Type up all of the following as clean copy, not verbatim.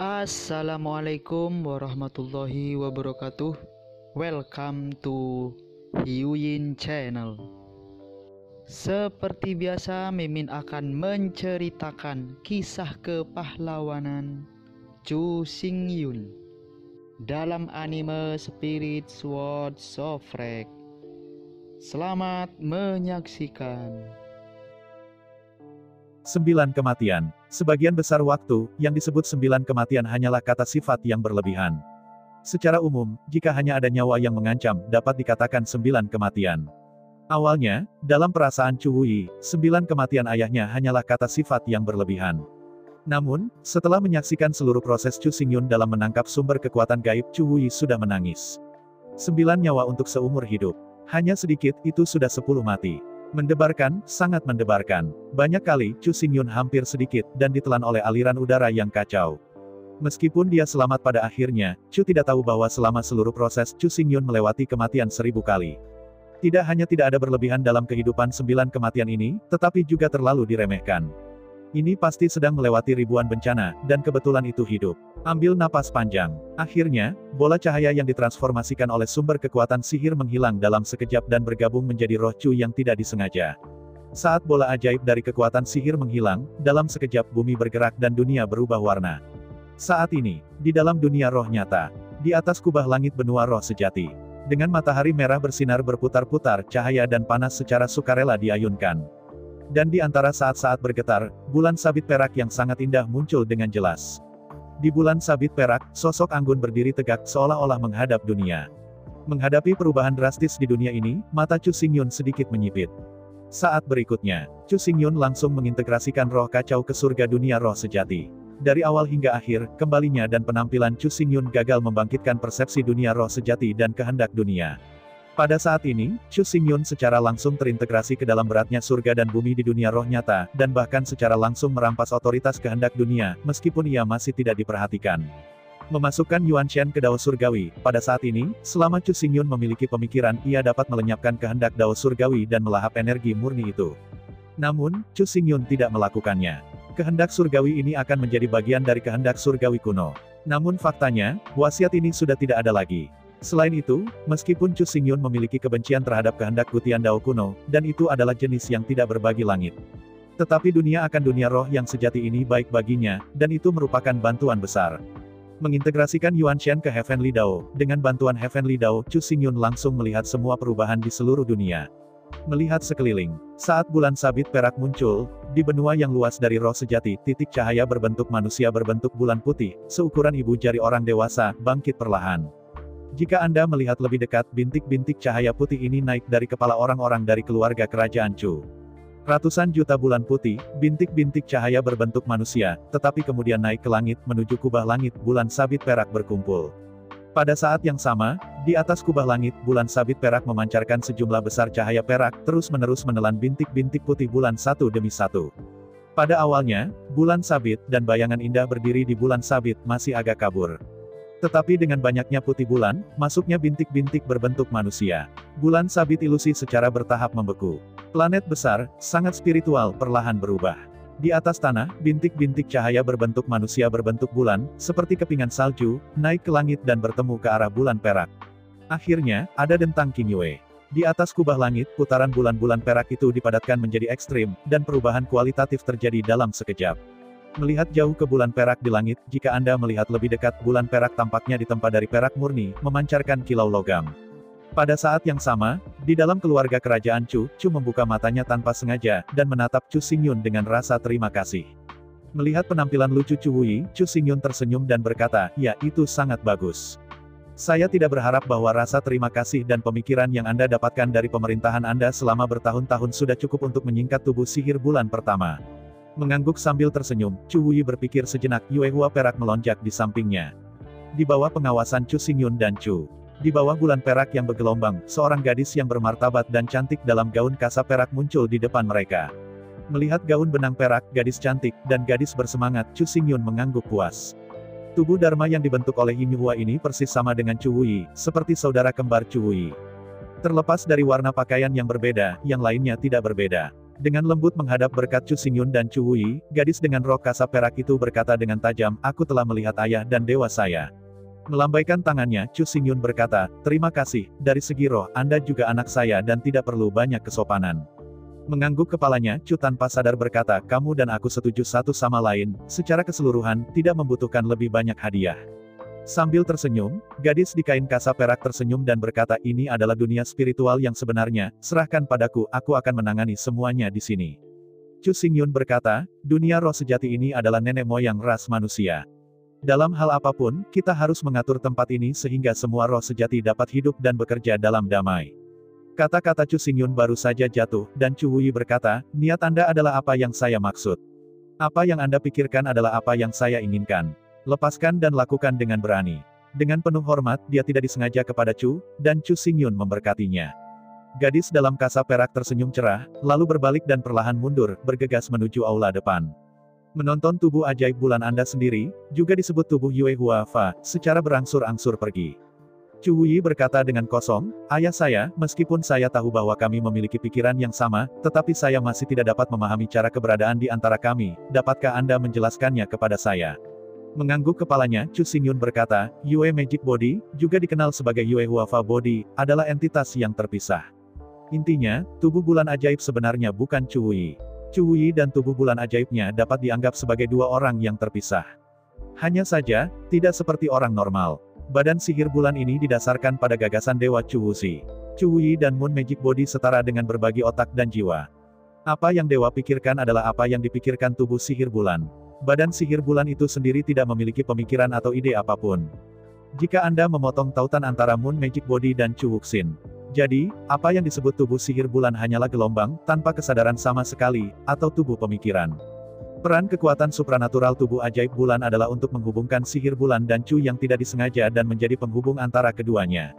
Assalamualaikum warahmatullahi wabarakatuh. Welcome to Hyuyin Channel. Seperti biasa, Mimin akan menceritakan kisah kepahlawanan Chu Xingyun dalam anime Spirit Sword Sofrek. Selamat menyaksikan. 9 kematian. Sebagian besar waktu, yang disebut 9 kematian hanyalah kata sifat yang berlebihan. Secara umum, jika hanya ada nyawa yang mengancam, dapat dikatakan 9 kematian. Awalnya, dalam perasaan Chu Wuyi, 9 kematian ayahnya hanyalah kata sifat yang berlebihan. Namun, setelah menyaksikan seluruh proses Chu Xingyun dalam menangkap sumber kekuatan gaib, Chu Wuyi sudah menangis. 9 nyawa untuk seumur hidup. Hanya sedikit, itu sudah 10 mati. Mendebarkan, sangat mendebarkan. Banyak kali, Chu Xingyun hampir sedikit, dan ditelan oleh aliran udara yang kacau. Meskipun dia selamat pada akhirnya, Chu tidak tahu bahwa selama seluruh proses, Chu Xingyun melewati kematian 1000 kali. Tidak hanya tidak ada berlebihan dalam kehidupan 9 kematian ini, tetapi juga terlalu diremehkan. Ini pasti sedang melewati ribuan bencana, dan kebetulan itu hidup. Ambil napas panjang. Akhirnya, bola cahaya yang ditransformasikan oleh sumber kekuatan sihir menghilang dalam sekejap dan bergabung menjadi roh Chu yang tidak disengaja. Saat bola ajaib dari kekuatan sihir menghilang, dalam sekejap bumi bergerak dan dunia berubah warna. Saat ini, di dalam dunia roh nyata, di atas kubah langit benua roh sejati, dengan matahari merah bersinar berputar-putar, cahaya dan panas secara sukarela diayunkan. Dan di antara saat-saat bergetar, bulan sabit perak yang sangat indah muncul dengan jelas. Di bulan sabit perak, sosok anggun berdiri tegak seolah-olah menghadap dunia. Menghadapi perubahan drastis di dunia ini, mata Chu Xingyun sedikit menyipit. Saat berikutnya, Chu Xingyun langsung mengintegrasikan roh kacau ke surga dunia roh sejati. Dari awal hingga akhir, kembalinya dan penampilan Chu Xingyun gagal membangkitkan persepsi dunia roh sejati dan kehendak dunia. Pada saat ini, Chu Xingyun secara langsung terintegrasi ke dalam beratnya surga dan bumi di dunia roh nyata, dan bahkan secara langsung merampas otoritas kehendak dunia, meskipun ia masih tidak diperhatikan. Memasukkan Yuan Shen ke dao surgawi, pada saat ini, selama Chu Xingyun memiliki pemikiran, ia dapat melenyapkan kehendak dao surgawi dan melahap energi murni itu. Namun, Chu Xingyun tidak melakukannya. Kehendak surgawi ini akan menjadi bagian dari kehendak surgawi kuno. Namun faktanya, wasiat ini sudah tidak ada lagi. Selain itu, meskipun Chu Xingyun memiliki kebencian terhadap kehendak Gutian Dao kuno, dan itu adalah jenis yang tidak berbagi langit. Tetapi dunia akan dunia roh yang sejati ini baik baginya, dan itu merupakan bantuan besar. Mengintegrasikan Yuan Shen ke Heavenly Dao, dengan bantuan Heavenly Dao, Chu Xingyun langsung melihat semua perubahan di seluruh dunia. Melihat sekeliling, saat bulan sabit perak muncul, di benua yang luas dari roh sejati, titik cahaya berbentuk manusia berbentuk bulan putih, seukuran ibu jari orang dewasa, bangkit perlahan. Jika Anda melihat lebih dekat, bintik-bintik cahaya putih ini naik dari kepala orang-orang dari keluarga kerajaan Chu. Ratusan juta bulan putih, bintik-bintik cahaya berbentuk manusia, tetapi kemudian naik ke langit, menuju kubah langit, bulan sabit perak berkumpul. Pada saat yang sama, di atas kubah langit, bulan sabit perak memancarkan sejumlah besar cahaya perak, terus-menerus menelan bintik-bintik putih bulan satu demi satu. Pada awalnya, bulan sabit, dan bayangan indah berdiri di bulan sabit, masih agak kabur. Tetapi dengan banyaknya putih bulan, masuknya bintik-bintik berbentuk manusia. Bulan sabit ilusi secara bertahap membeku. Planet besar, sangat spiritual, perlahan berubah. Di atas tanah, bintik-bintik cahaya berbentuk manusia berbentuk bulan, seperti kepingan salju, naik ke langit dan bertemu ke arah bulan perak. Akhirnya, ada dentang Qing Yue. Di atas kubah langit, putaran bulan-bulan perak itu dipadatkan menjadi ekstrim, dan perubahan kualitatif terjadi dalam sekejap. Melihat jauh ke bulan perak di langit, jika Anda melihat lebih dekat, bulan perak tampaknya ditempa dari perak murni, memancarkan kilau logam. Pada saat yang sama, di dalam keluarga kerajaan Chu, Chu membuka matanya tanpa sengaja, dan menatap Chu Xingyun dengan rasa terima kasih. Melihat penampilan lucu Chu Wuyi, Chu Xingyun tersenyum dan berkata, "Ya, itu sangat bagus. Saya tidak berharap bahwa rasa terima kasih dan pemikiran yang Anda dapatkan dari pemerintahan Anda selama bertahun-tahun sudah cukup untuk menyingkat tubuh sihir bulan pertama." Mengangguk sambil tersenyum, Chu Wuyi berpikir sejenak. Yue Hua perak melonjak di sampingnya. Di bawah pengawasan Chu Xingyun dan Chu. Di bawah bulan perak yang bergelombang, seorang gadis yang bermartabat dan cantik dalam gaun kasa perak muncul di depan mereka. Melihat gaun benang perak, gadis cantik, dan gadis bersemangat, Chu Xingyun mengangguk puas. Tubuh Dharma yang dibentuk oleh Yue Hua ini persis sama dengan Chu Wuyi, seperti saudara kembar Chu Wuyi. Terlepas dari warna pakaian yang berbeda, yang lainnya tidak berbeda. Dengan lembut menghadap berkat Chu Xingyun dan Chu Wuyi, gadis dengan rok kasap perak itu berkata dengan tajam, aku telah melihat ayah dan dewa saya. Melambaikan tangannya, Chu Xingyun berkata, terima kasih, dari segi roh, Anda juga anak saya dan tidak perlu banyak kesopanan. Mengangguk kepalanya, Chu tanpa sadar berkata, kamu dan aku setuju satu sama lain, secara keseluruhan, tidak membutuhkan lebih banyak hadiah. Sambil tersenyum, gadis di kain kasap perak tersenyum dan berkata, ini adalah dunia spiritual yang sebenarnya, serahkan padaku, aku akan menangani semuanya di sini. Chu Xingyun berkata, dunia roh sejati ini adalah nenek moyang ras manusia. Dalam hal apapun, kita harus mengatur tempat ini sehingga semua roh sejati dapat hidup dan bekerja dalam damai. Kata-kata Chu Xingyun baru saja jatuh, dan Chu Wuyi berkata, niat Anda adalah apa yang saya maksud. Apa yang Anda pikirkan adalah apa yang saya inginkan. Lepaskan dan lakukan dengan berani. Dengan penuh hormat, dia tidak disengaja kepada Chu, dan Chu Xingyun memberkatinya. Gadis dalam kasap perak tersenyum cerah, lalu berbalik dan perlahan mundur, bergegas menuju aula depan. Menonton tubuh ajaib bulan Anda sendiri, juga disebut tubuh Yue Hua Fa, secara berangsur-angsur pergi. Chu Wuyi berkata dengan kosong, ayah saya, meskipun saya tahu bahwa kami memiliki pikiran yang sama, tetapi saya masih tidak dapat memahami cara keberadaan di antara kami, dapatkah Anda menjelaskannya kepada saya? Mengangguk kepalanya, Chu Xingyun berkata, Yue Magic Body, juga dikenal sebagai Yue Huafa Body, adalah entitas yang terpisah. Intinya, tubuh bulan ajaib sebenarnya bukan Chu Wuyi. Chu Wuyi dan tubuh bulan ajaibnya dapat dianggap sebagai dua orang yang terpisah. Hanya saja, tidak seperti orang normal. Badan sihir bulan ini didasarkan pada gagasan Dewa Chu Wuxi. Chu Wuyi dan Moon Magic Body setara dengan berbagi otak dan jiwa. Apa yang Dewa pikirkan adalah apa yang dipikirkan tubuh sihir bulan. Badan sihir bulan itu sendiri tidak memiliki pemikiran atau ide apapun. Jika Anda memotong tautan antara Moon Magic Body dan Chu Wuxin. Jadi, apa yang disebut tubuh sihir bulan hanyalah gelombang, tanpa kesadaran sama sekali, atau tubuh pemikiran. Peran kekuatan supranatural tubuh ajaib bulan adalah untuk menghubungkan sihir bulan dan Chu yang tidak disengaja dan menjadi penghubung antara keduanya.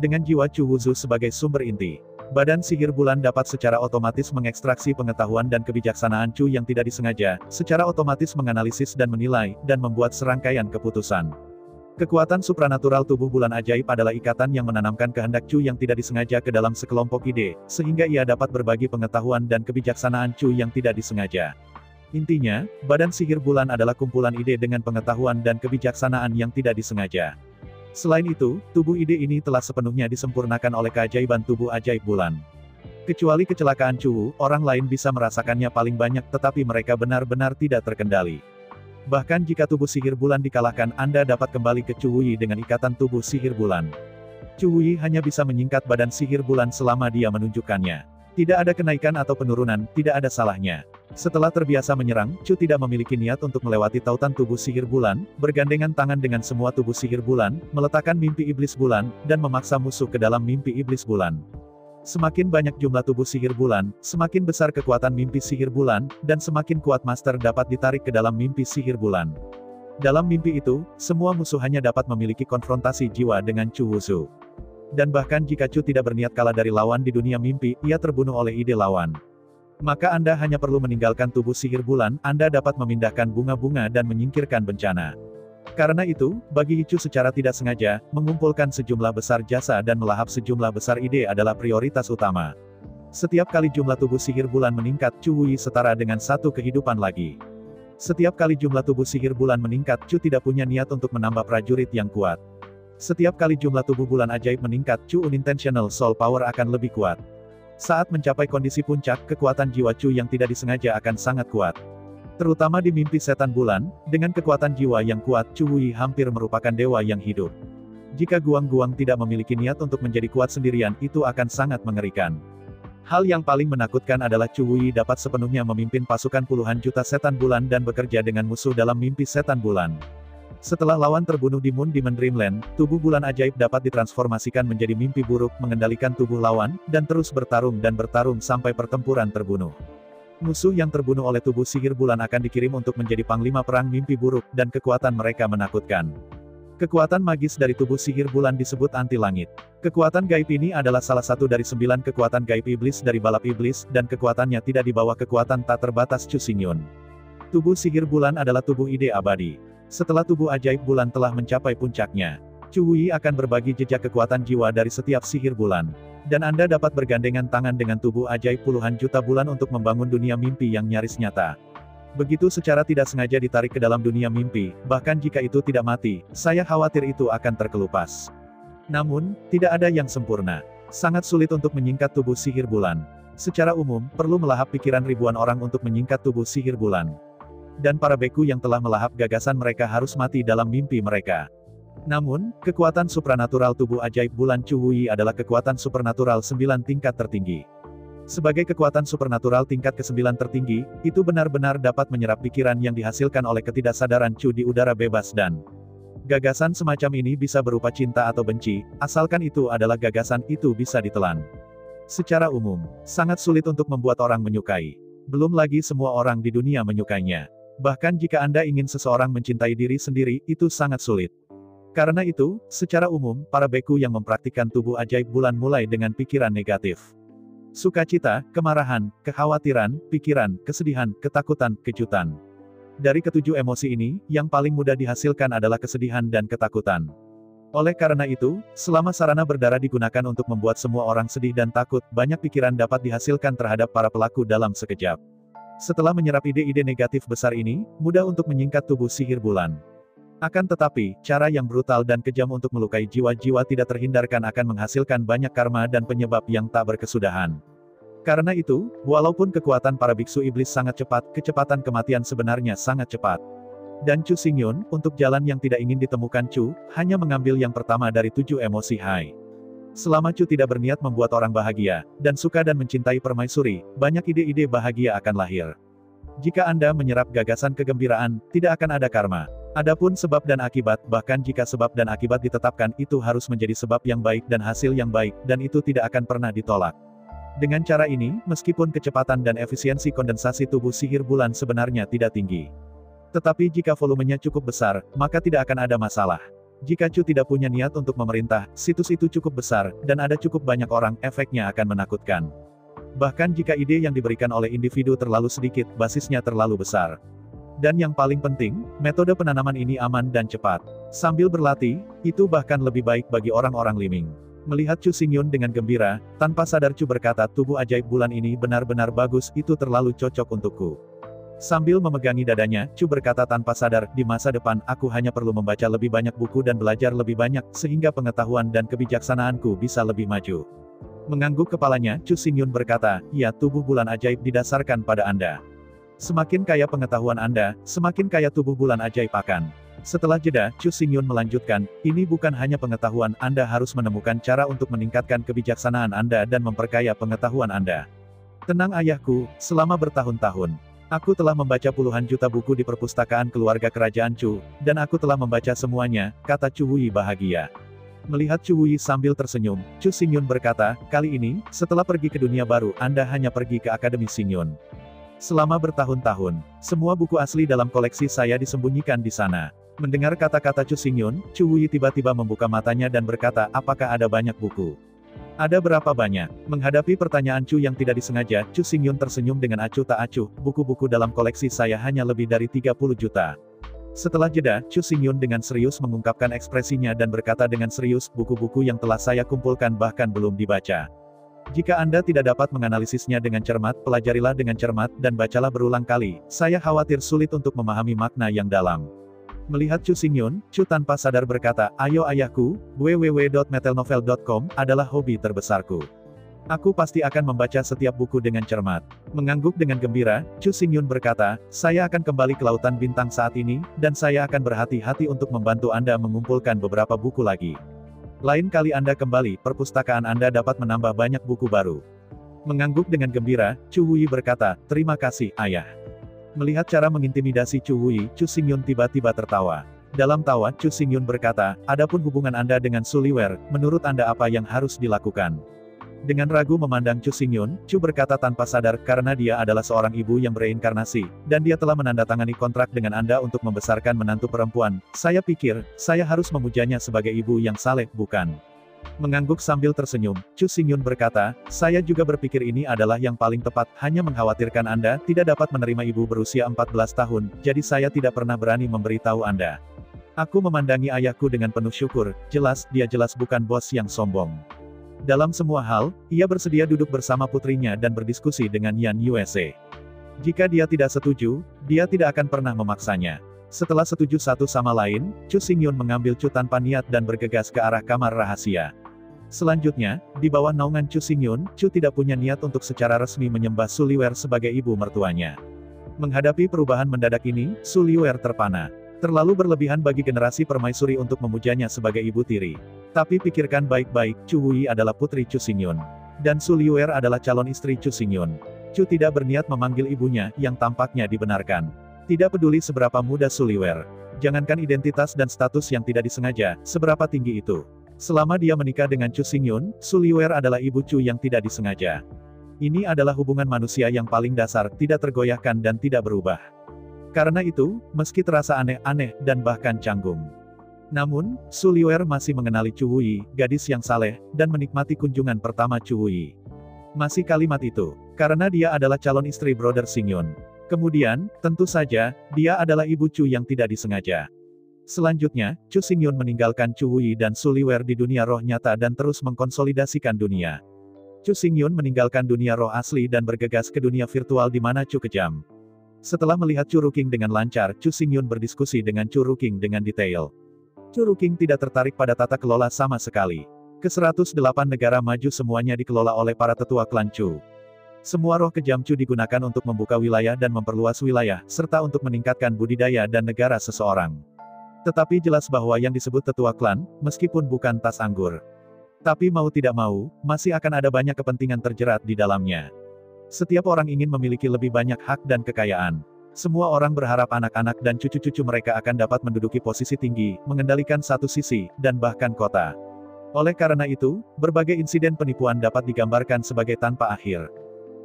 Dengan jiwa Chu Wuzu sebagai sumber inti. Badan sihir bulan dapat secara otomatis mengekstraksi pengetahuan dan kebijaksanaan Chu yang tidak disengaja, secara otomatis menganalisis dan menilai, dan membuat serangkaian keputusan. Kekuatan supranatural tubuh bulan ajaib adalah ikatan yang menanamkan kehendak Chu yang tidak disengaja ke dalam sekelompok ide, sehingga ia dapat berbagi pengetahuan dan kebijaksanaan Chu yang tidak disengaja. Intinya, badan sihir bulan adalah kumpulan ide dengan pengetahuan dan kebijaksanaan yang tidak disengaja. Selain itu, tubuh ide ini telah sepenuhnya disempurnakan oleh keajaiban tubuh ajaib bulan. Kecuali kecelakaan Chu, orang lain bisa merasakannya paling banyak tetapi mereka benar-benar tidak terkendali. Bahkan jika tubuh sihir bulan dikalahkan, Anda dapat kembali ke Chu Wuyi dengan ikatan tubuh sihir bulan. Chu Wuyi hanya bisa menyingkat badan sihir bulan selama dia menunjukkannya. Tidak ada kenaikan atau penurunan, tidak ada salahnya. Setelah terbiasa menyerang, Chu tidak memiliki niat untuk melewati tautan tubuh sihir bulan, bergandengan tangan dengan semua tubuh sihir bulan, meletakkan mimpi iblis bulan, dan memaksa musuh ke dalam mimpi iblis bulan. Semakin banyak jumlah tubuh sihir bulan, semakin besar kekuatan mimpi sihir bulan, dan semakin kuat master dapat ditarik ke dalam mimpi sihir bulan. Dalam mimpi itu, semua musuh hanya dapat memiliki konfrontasi jiwa dengan Chu Wuzu. Dan bahkan jika Chu tidak berniat kalah dari lawan di dunia mimpi, ia terbunuh oleh ide lawan. Maka Anda hanya perlu meninggalkan tubuh sihir bulan, Anda dapat memindahkan bunga-bunga dan menyingkirkan bencana. Karena itu, bagi Chu secara tidak sengaja, mengumpulkan sejumlah besar jasa dan melahap sejumlah besar ide adalah prioritas utama. Setiap kali jumlah tubuh sihir bulan meningkat, Chu Wuyi setara dengan satu kehidupan lagi. Setiap kali jumlah tubuh sihir bulan meningkat, Chu tidak punya niat untuk menambah prajurit yang kuat. Setiap kali jumlah tubuh bulan ajaib meningkat, Chu unintentional soul power akan lebih kuat. Saat mencapai kondisi puncak, kekuatan jiwa Chu yang tidak disengaja akan sangat kuat. Terutama di mimpi setan bulan, dengan kekuatan jiwa yang kuat, Chu Wuyi hampir merupakan dewa yang hidup. Jika Guang-Guang tidak memiliki niat untuk menjadi kuat sendirian, itu akan sangat mengerikan. Hal yang paling menakutkan adalah Chu Wuyi dapat sepenuhnya memimpin pasukan puluhan juta setan bulan dan bekerja dengan musuh dalam mimpi setan bulan. Setelah lawan terbunuh di Moon Demon Dreamland, tubuh bulan ajaib dapat ditransformasikan menjadi mimpi buruk, mengendalikan tubuh lawan, dan terus bertarung sampai pertempuran terbunuh. Musuh yang terbunuh oleh tubuh sihir bulan akan dikirim untuk menjadi panglima perang mimpi buruk, dan kekuatan mereka menakutkan. Kekuatan magis dari tubuh sihir bulan disebut anti langit. Kekuatan gaib ini adalah salah satu dari 9 kekuatan gaib iblis dari balap iblis, dan kekuatannya tidak di bawah kekuatan tak terbatas Chu Xingyun. Tubuh sihir bulan adalah tubuh ide abadi. Setelah tubuh ajaib bulan telah mencapai puncaknya, Chu Wuyi akan berbagi jejak kekuatan jiwa dari setiap sihir bulan. Dan Anda dapat bergandengan tangan dengan tubuh ajaib puluhan juta bulan untuk membangun dunia mimpi yang nyaris nyata. Begitu secara tidak sengaja ditarik ke dalam dunia mimpi, bahkan jika itu tidak mati, saya khawatir itu akan terkelupas. Namun, tidak ada yang sempurna. Sangat sulit untuk menyingkat tubuh sihir bulan. Secara umum, perlu melahap pikiran ribuan orang untuk menyingkat tubuh sihir bulan. Dan para beku yang telah melahap gagasan mereka harus mati dalam mimpi mereka. Namun, kekuatan supranatural tubuh ajaib bulan Chu Hui adalah kekuatan supernatural 9 tingkat tertinggi. Sebagai kekuatan supernatural tingkat ke-9 tertinggi, itu benar-benar dapat menyerap pikiran yang dihasilkan oleh ketidaksadaran Chu di udara bebas dan gagasan semacam ini bisa berupa cinta atau benci, asalkan itu adalah gagasan itu bisa ditelan. Secara umum, sangat sulit untuk membuat orang menyukai. Belum lagi semua orang di dunia menyukainya. Bahkan jika Anda ingin seseorang mencintai diri sendiri, itu sangat sulit. Karena itu, secara umum, para beku yang mempraktikkan tubuh ajaib bulan mulai dengan pikiran negatif. Sukacita, kemarahan, kekhawatiran, pikiran, kesedihan, ketakutan, kejutan. Dari ketujuh emosi ini, yang paling mudah dihasilkan adalah kesedihan dan ketakutan. Oleh karena itu, selama sarana berdarah digunakan untuk membuat semua orang sedih dan takut, banyak pikiran dapat dihasilkan terhadap para pelaku dalam sekejap. Setelah menyerap ide-ide negatif besar ini, mudah untuk menyingkat tubuh sihir bulan. Akan tetapi, cara yang brutal dan kejam untuk melukai jiwa-jiwa tidak terhindarkan akan menghasilkan banyak karma dan penyebab yang tak berkesudahan. Karena itu, walaupun kekuatan para biksu iblis sangat cepat, kecepatan kematian sebenarnya sangat cepat. Dan Chu Xingyun, untuk jalan yang tidak ingin ditemukan Chu, hanya mengambil yang pertama dari 7 emosi hai. Selama Chu tidak berniat membuat orang bahagia, dan suka dan mencintai permaisuri, banyak ide-ide bahagia akan lahir. Jika Anda menyerap gagasan kegembiraan, tidak akan ada karma. Adapun sebab dan akibat, bahkan jika sebab dan akibat ditetapkan, itu harus menjadi sebab yang baik dan hasil yang baik, dan itu tidak akan pernah ditolak. Dengan cara ini, meskipun kecepatan dan efisiensi kondensasi tubuh sihir bulan sebenarnya tidak tinggi. Tetapi jika volumenya cukup besar, maka tidak akan ada masalah. Jika Chu tidak punya niat untuk memerintah, situs itu cukup besar, dan ada cukup banyak orang, efeknya akan menakutkan. Bahkan jika ide yang diberikan oleh individu terlalu sedikit, basisnya terlalu besar. Dan yang paling penting, metode penanaman ini aman dan cepat. Sambil berlatih, itu bahkan lebih baik bagi orang-orang liming. Melihat Chu Xingyun dengan gembira, tanpa sadar Chu berkata, tubuh ajaib bulan ini benar-benar bagus, itu terlalu cocok untukku. Sambil memegangi dadanya, Chu berkata tanpa sadar, di masa depan, aku hanya perlu membaca lebih banyak buku dan belajar lebih banyak, sehingga pengetahuan dan kebijaksanaanku bisa lebih maju. Mengangguk kepalanya, Chu Xingyun berkata, ya, tubuh bulan ajaib didasarkan pada Anda. Semakin kaya pengetahuan Anda, semakin kaya tubuh bulan ajaib akan. Setelah jeda, Chu Xingyun melanjutkan, ini bukan hanya pengetahuan, Anda harus menemukan cara untuk meningkatkan kebijaksanaan Anda dan memperkaya pengetahuan Anda. Tenang ayahku, selama bertahun-tahun. Aku telah membaca puluhan juta buku di perpustakaan keluarga kerajaan Chu, dan aku telah membaca semuanya, kata Chu Hui bahagia. Melihat Chu Hui sambil tersenyum, Chu Xingyun berkata, kali ini, setelah pergi ke dunia baru, Anda hanya pergi ke Akademi Xingyun. Selama bertahun-tahun, semua buku asli dalam koleksi saya disembunyikan di sana. Mendengar kata-kata Chu Xingyun, Chu Hui tiba-tiba membuka matanya dan berkata, apakah ada banyak buku? Ada berapa banyak? Menghadapi pertanyaan Chu yang tidak disengaja, Chu Xingyun tersenyum dengan acuh tak acuh, buku-buku dalam koleksi saya hanya lebih dari 30 juta. Setelah jeda, Chu Xingyun dengan serius mengungkapkan ekspresinya dan berkata dengan serius, buku-buku yang telah saya kumpulkan bahkan belum dibaca. Jika Anda tidak dapat menganalisisnya dengan cermat, pelajarilah dengan cermat, dan bacalah berulang kali, saya khawatir sulit untuk memahami makna yang dalam. Melihat Chu Xingyun, Chu tanpa sadar berkata, ayo ayahku, www.metelnovel.com adalah hobi terbesarku. Aku pasti akan membaca setiap buku dengan cermat. Mengangguk dengan gembira, Chu Xingyun berkata, saya akan kembali ke Lautan Bintang saat ini, dan saya akan berhati-hati untuk membantu Anda mengumpulkan beberapa buku lagi. Lain kali Anda kembali, perpustakaan Anda dapat menambah banyak buku baru. Mengangguk dengan gembira, Chu Hui berkata, terima kasih, ayah. Melihat cara mengintimidasi Chu Hui, Chu Xingyun tiba-tiba tertawa. Dalam tawa, Chu Xingyun berkata, adapun hubungan Anda dengan Su Liwer, menurut Anda apa yang harus dilakukan? Dengan ragu memandang Chu Xingyun, Chu berkata tanpa sadar, karena dia adalah seorang ibu yang bereinkarnasi, dan dia telah menandatangani kontrak dengan Anda untuk membesarkan menantu perempuan, saya pikir, saya harus memujanya sebagai ibu yang saleh, bukan? Mengangguk sambil tersenyum, Chu Xingyun berkata, saya juga berpikir ini adalah yang paling tepat, hanya mengkhawatirkan Anda tidak dapat menerima ibu berusia 14 tahun, jadi saya tidak pernah berani memberitahu Anda. Aku memandangi ayahku dengan penuh syukur, jelas, dia jelas bukan bos yang sombong. Dalam semua hal, ia bersedia duduk bersama putrinya dan berdiskusi dengan Yan Yuese. Jika dia tidak setuju, dia tidak akan pernah memaksanya. Setelah setuju satu sama lain, Chu Xingyun mengambil Chu tanpa niat dan bergegas ke arah kamar rahasia. Selanjutnya, di bawah naungan Chu Xingyun, Chu tidak punya niat untuk secara resmi menyembah Su Liuer sebagai ibu mertuanya. Menghadapi perubahan mendadak ini, Su Liuer terpana. Terlalu berlebihan bagi generasi permaisuri untuk memujanya sebagai ibu tiri. Tapi pikirkan baik-baik, Chu Wuyi adalah putri Chu Xingyun. Dan Su Liuer adalah calon istri Chu Xingyun. Chu tidak berniat memanggil ibunya, yang tampaknya dibenarkan. Tidak peduli seberapa muda Su Liuer. Jangankan identitas dan status yang tidak disengaja, seberapa tinggi itu. Selama dia menikah dengan Chu Xingyun, Su Liuer adalah ibu Chu yang tidak disengaja. Ini adalah hubungan manusia yang paling dasar, tidak tergoyahkan dan tidak berubah. Karena itu, meski terasa aneh-aneh dan bahkan canggung. Namun, Su Liuer masih mengenali Chu Wuyi, gadis yang saleh, dan menikmati kunjungan pertama Chu Wuyi. Masih kalimat itu, karena dia adalah calon istri Brother Xingyun. Kemudian, tentu saja, dia adalah ibu Chu yang tidak disengaja. Selanjutnya, Chu Xingyun meninggalkan Chu Wuyi dan Su Liuer di dunia roh nyata dan terus mengkonsolidasikan dunia. Chu Xingyun meninggalkan dunia roh asli dan bergegas ke dunia virtual di mana Chu kejam. Setelah melihat Chu Ruking dengan lancar, Chu Xingyun berdiskusi dengan Chu Ruking dengan detail. Chu Ruking tidak tertarik pada tata kelola sama sekali. Ke-108 negara maju semuanya dikelola oleh para tetua klan Chu. Semua roh kejam Chu digunakan untuk membuka wilayah dan memperluas wilayah, serta untuk meningkatkan budidaya dan negara seseorang. Tetapi jelas bahwa yang disebut tetua klan, meskipun bukan tas anggur. Tapi mau tidak mau, masih akan ada banyak kepentingan terjerat di dalamnya. Setiap orang ingin memiliki lebih banyak hak dan kekayaan. Semua orang berharap anak-anak dan cucu-cucu mereka akan dapat menduduki posisi tinggi, mengendalikan satu sisi, dan bahkan kota. Oleh karena itu, berbagai insiden penipuan dapat digambarkan sebagai tanpa akhir.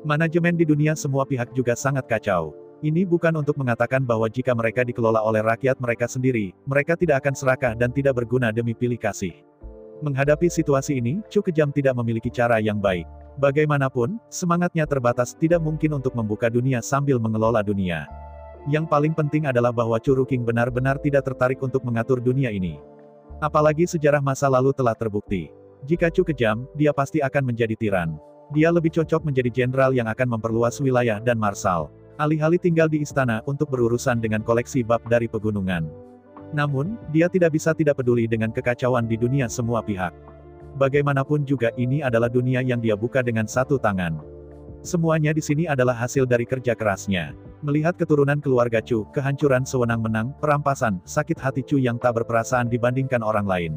Manajemen di dunia semua pihak juga sangat kacau. Ini bukan untuk mengatakan bahwa jika mereka dikelola oleh rakyat mereka sendiri, mereka tidak akan serakah dan tidak berguna demi pilih kasih. Menghadapi situasi ini, Chu kejam tidak memiliki cara yang baik. Bagaimanapun, semangatnya terbatas, tidak mungkin untuk membuka dunia sambil mengelola dunia. Yang paling penting adalah bahwa Chu Ruking benar-benar tidak tertarik untuk mengatur dunia ini. Apalagi sejarah masa lalu telah terbukti. Jika Chu kejam, dia pasti akan menjadi tiran. Dia lebih cocok menjadi jenderal yang akan memperluas wilayah dan marsal. Alih-alih tinggal di istana untuk berurusan dengan koleksi bab dari pegunungan. Namun, dia tidak bisa tidak peduli dengan kekacauan di dunia semua pihak. Bagaimanapun juga ini adalah dunia yang dia buka dengan satu tangan. Semuanya di sini adalah hasil dari kerja kerasnya. Melihat keturunan keluarga Chu, kehancuran sewenang-wenang, perampasan, sakit hati Chu yang tak berperasaan dibandingkan orang lain.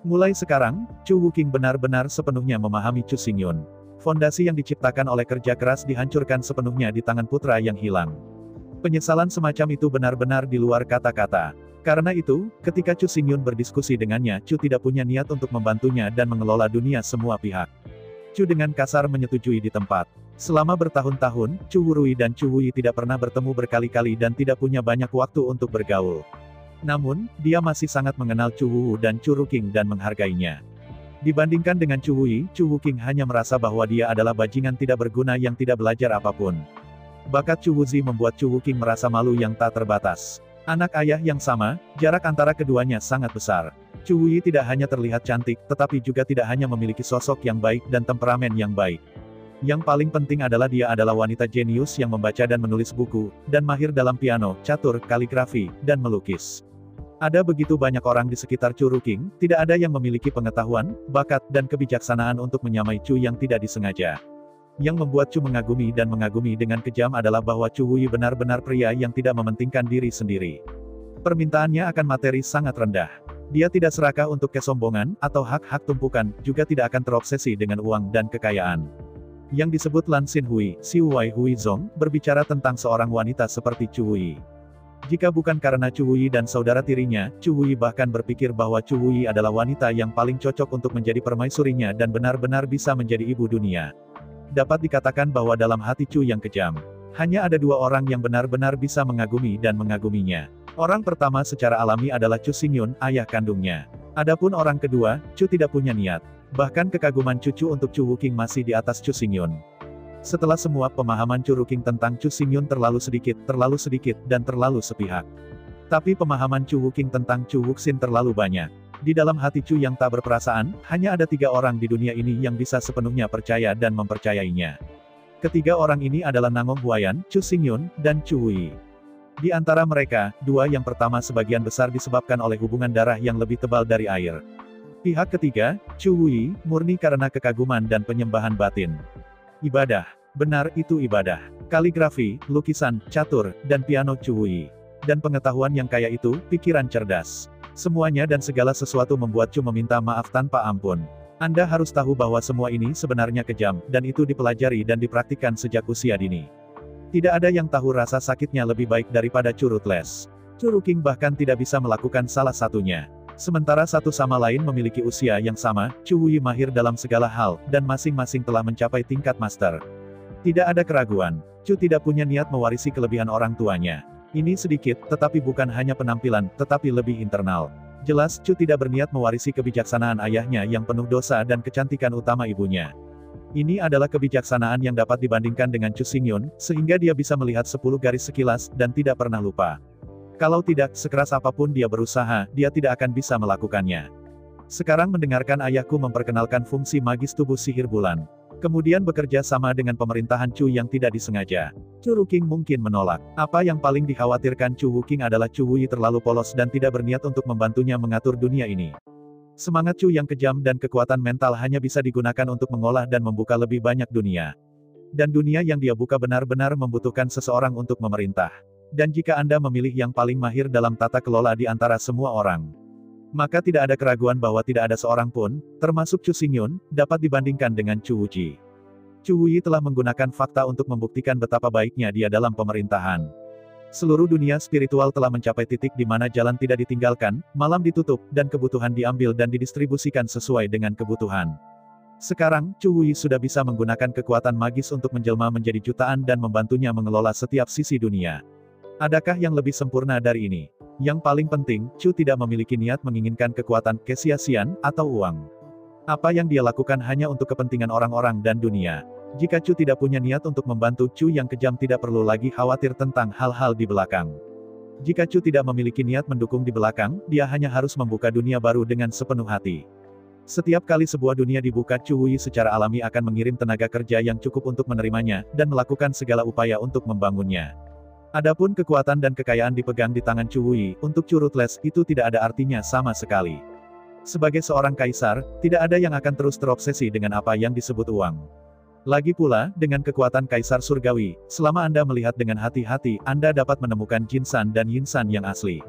Mulai sekarang, Chu Wuking benar-benar sepenuhnya memahami Chu Xingyun. Fondasi yang diciptakan oleh kerja keras dihancurkan sepenuhnya di tangan putra yang hilang. Penyesalan semacam itu benar-benar di luar kata-kata. Karena itu, ketika Chu Xingyun berdiskusi dengannya, Chu tidak punya niat untuk membantunya dan mengelola dunia semua pihak. Chu dengan kasar menyetujui di tempat. Selama bertahun-tahun, Chu Wurui dan Chu Wuyi tidak pernah bertemu berkali-kali dan tidak punya banyak waktu untuk bergaul. Namun, dia masih sangat mengenal Chu Wu dan Chu Ruking dan menghargainya. Dibandingkan dengan Chu Wuyi, Chu Wuking hanya merasa bahwa dia adalah bajingan tidak berguna yang tidak belajar apapun. Bakat Chu Wuzi membuat Chu Wuking merasa malu yang tak terbatas. Anak ayah yang sama, jarak antara keduanya sangat besar. Chu Wuyi tidak hanya terlihat cantik, tetapi juga tidak hanya memiliki sosok yang baik dan temperamen yang baik. Yang paling penting adalah dia adalah wanita jenius yang membaca dan menulis buku, dan mahir dalam piano, catur, kaligrafi, dan melukis. Ada begitu banyak orang di sekitar Chu Ruking, tidak ada yang memiliki pengetahuan, bakat, dan kebijaksanaan untuk menyamai Chu yang tidak disengaja. Yang membuat Chu mengagumi dan mengagumi dengan kejam adalah bahwa Chu Wuyi benar-benar pria yang tidak mementingkan diri sendiri. Permintaannya akan materi sangat rendah. Dia tidak serakah untuk kesombongan, atau hak-hak tumpukan, juga tidak akan terobsesi dengan uang dan kekayaan. Yang disebut Lan Xin Hui, Xiu Wai Hui Zong, berbicara tentang seorang wanita seperti Chu Wuyi. Jika bukan karena Chu Wuyi dan saudara tirinya, Chu Wuyi bahkan berpikir bahwa Chu Wuyi adalah wanita yang paling cocok untuk menjadi permaisurinya dan benar-benar bisa menjadi ibu dunia. Dapat dikatakan bahwa dalam hati Chu yang kejam, hanya ada dua orang yang benar-benar bisa mengagumi dan mengaguminya. Orang pertama secara alami adalah Chu Xingyun, ayah kandungnya. Adapun orang kedua, Chu tidak punya niat. Bahkan kekaguman Chu untuk Chu Wuking masih di atas Chu Xingyun. Setelah semua pemahaman Chu Ruking tentang Chu Xingyun terlalu sedikit, dan terlalu sepihak. Tapi pemahaman Chu Wuking tentang Chu Wuxin terlalu banyak. Di dalam hati Chu yang tak berperasaan, hanya ada 3 orang di dunia ini yang bisa sepenuhnya percaya dan mempercayainya. Ketiga orang ini adalah Nangong Huayan, Chu Xingyun, dan Chu Wuyi. Di antara mereka, 2 yang pertama sebagian besar disebabkan oleh hubungan darah yang lebih tebal dari air. Pihak ketiga, Chu Wuyi, murni karena kekaguman dan penyembahan batin. Ibadah. Benar, itu ibadah. Kaligrafi, lukisan, catur, dan piano Chu Wuyi. Dan pengetahuan yang kaya itu, pikiran cerdas. Semuanya dan segala sesuatu membuat Chu meminta maaf tanpa ampun. Anda harus tahu bahwa semua ini sebenarnya kejam, dan itu dipelajari dan dipraktikkan sejak usia dini. Tidak ada yang tahu rasa sakitnya lebih baik daripada Chu Ruthless. Chu Ruking bahkan tidak bisa melakukan salah satunya. Sementara satu sama lain memiliki usia yang sama, Chu Wuyi mahir dalam segala hal, dan masing-masing telah mencapai tingkat master. Tidak ada keraguan, Chu tidak punya niat mewarisi kelebihan orang tuanya. Ini sedikit, tetapi bukan hanya penampilan, tetapi lebih internal. Jelas, Chu tidak berniat mewarisi kebijaksanaan ayahnya yang penuh dosa dan kecantikan utama ibunya. Ini adalah kebijaksanaan yang dapat dibandingkan dengan Chu Xingyun, sehingga dia bisa melihat 10 garis sekilas, dan tidak pernah lupa. Kalau tidak, sekeras apapun dia berusaha, dia tidak akan bisa melakukannya. Sekarang mendengarkan ayahku memperkenalkan fungsi magis tubuh sihir bulan. Kemudian bekerja sama dengan pemerintahan Chu yang tidak disengaja. Chu Ruking mungkin menolak. Apa yang paling dikhawatirkan Chu Wuking adalah Chu Wuyi terlalu polos dan tidak berniat untuk membantunya mengatur dunia ini. Semangat Chu yang kejam dan kekuatan mental hanya bisa digunakan untuk mengolah dan membuka lebih banyak dunia. Dan dunia yang dia buka benar-benar membutuhkan seseorang untuk memerintah. Dan jika Anda memilih yang paling mahir dalam tata kelola di antara semua orang, maka tidak ada keraguan bahwa tidak ada seorang pun, termasuk Chu Xingyun, dapat dibandingkan dengan Chu Wuji. Chu Wuyi telah menggunakan fakta untuk membuktikan betapa baiknya dia dalam pemerintahan. Seluruh dunia spiritual telah mencapai titik di mana jalan tidak ditinggalkan, malam ditutup, dan kebutuhan diambil dan didistribusikan sesuai dengan kebutuhan. Sekarang, Chu Wuyi sudah bisa menggunakan kekuatan magis untuk menjelma menjadi jutaan dan membantunya mengelola setiap sisi dunia. Adakah yang lebih sempurna dari ini? Yang paling penting, Chu tidak memiliki niat menginginkan kekuatan, kesia-sian, atau uang. Apa yang dia lakukan hanya untuk kepentingan orang-orang dan dunia. Jika Chu tidak punya niat untuk membantu, Chu yang kejam tidak perlu lagi khawatir tentang hal-hal di belakang. Jika Chu tidak memiliki niat mendukung di belakang, dia hanya harus membuka dunia baru dengan sepenuh hati. Setiap kali sebuah dunia dibuka, Chu Wuyi secara alami akan mengirim tenaga kerja yang cukup untuk menerimanya, dan melakukan segala upaya untuk membangunnya. Adapun kekuatan dan kekayaan dipegang di tangan Chu Wuyi, untuk Chu Ruthless, itu tidak ada artinya sama sekali. Sebagai seorang kaisar, tidak ada yang akan terus terobsesi dengan apa yang disebut uang. Lagi pula, dengan kekuatan kaisar surgawi, selama Anda melihat dengan hati-hati, Anda dapat menemukan Jinsan dan Yinsan yang asli.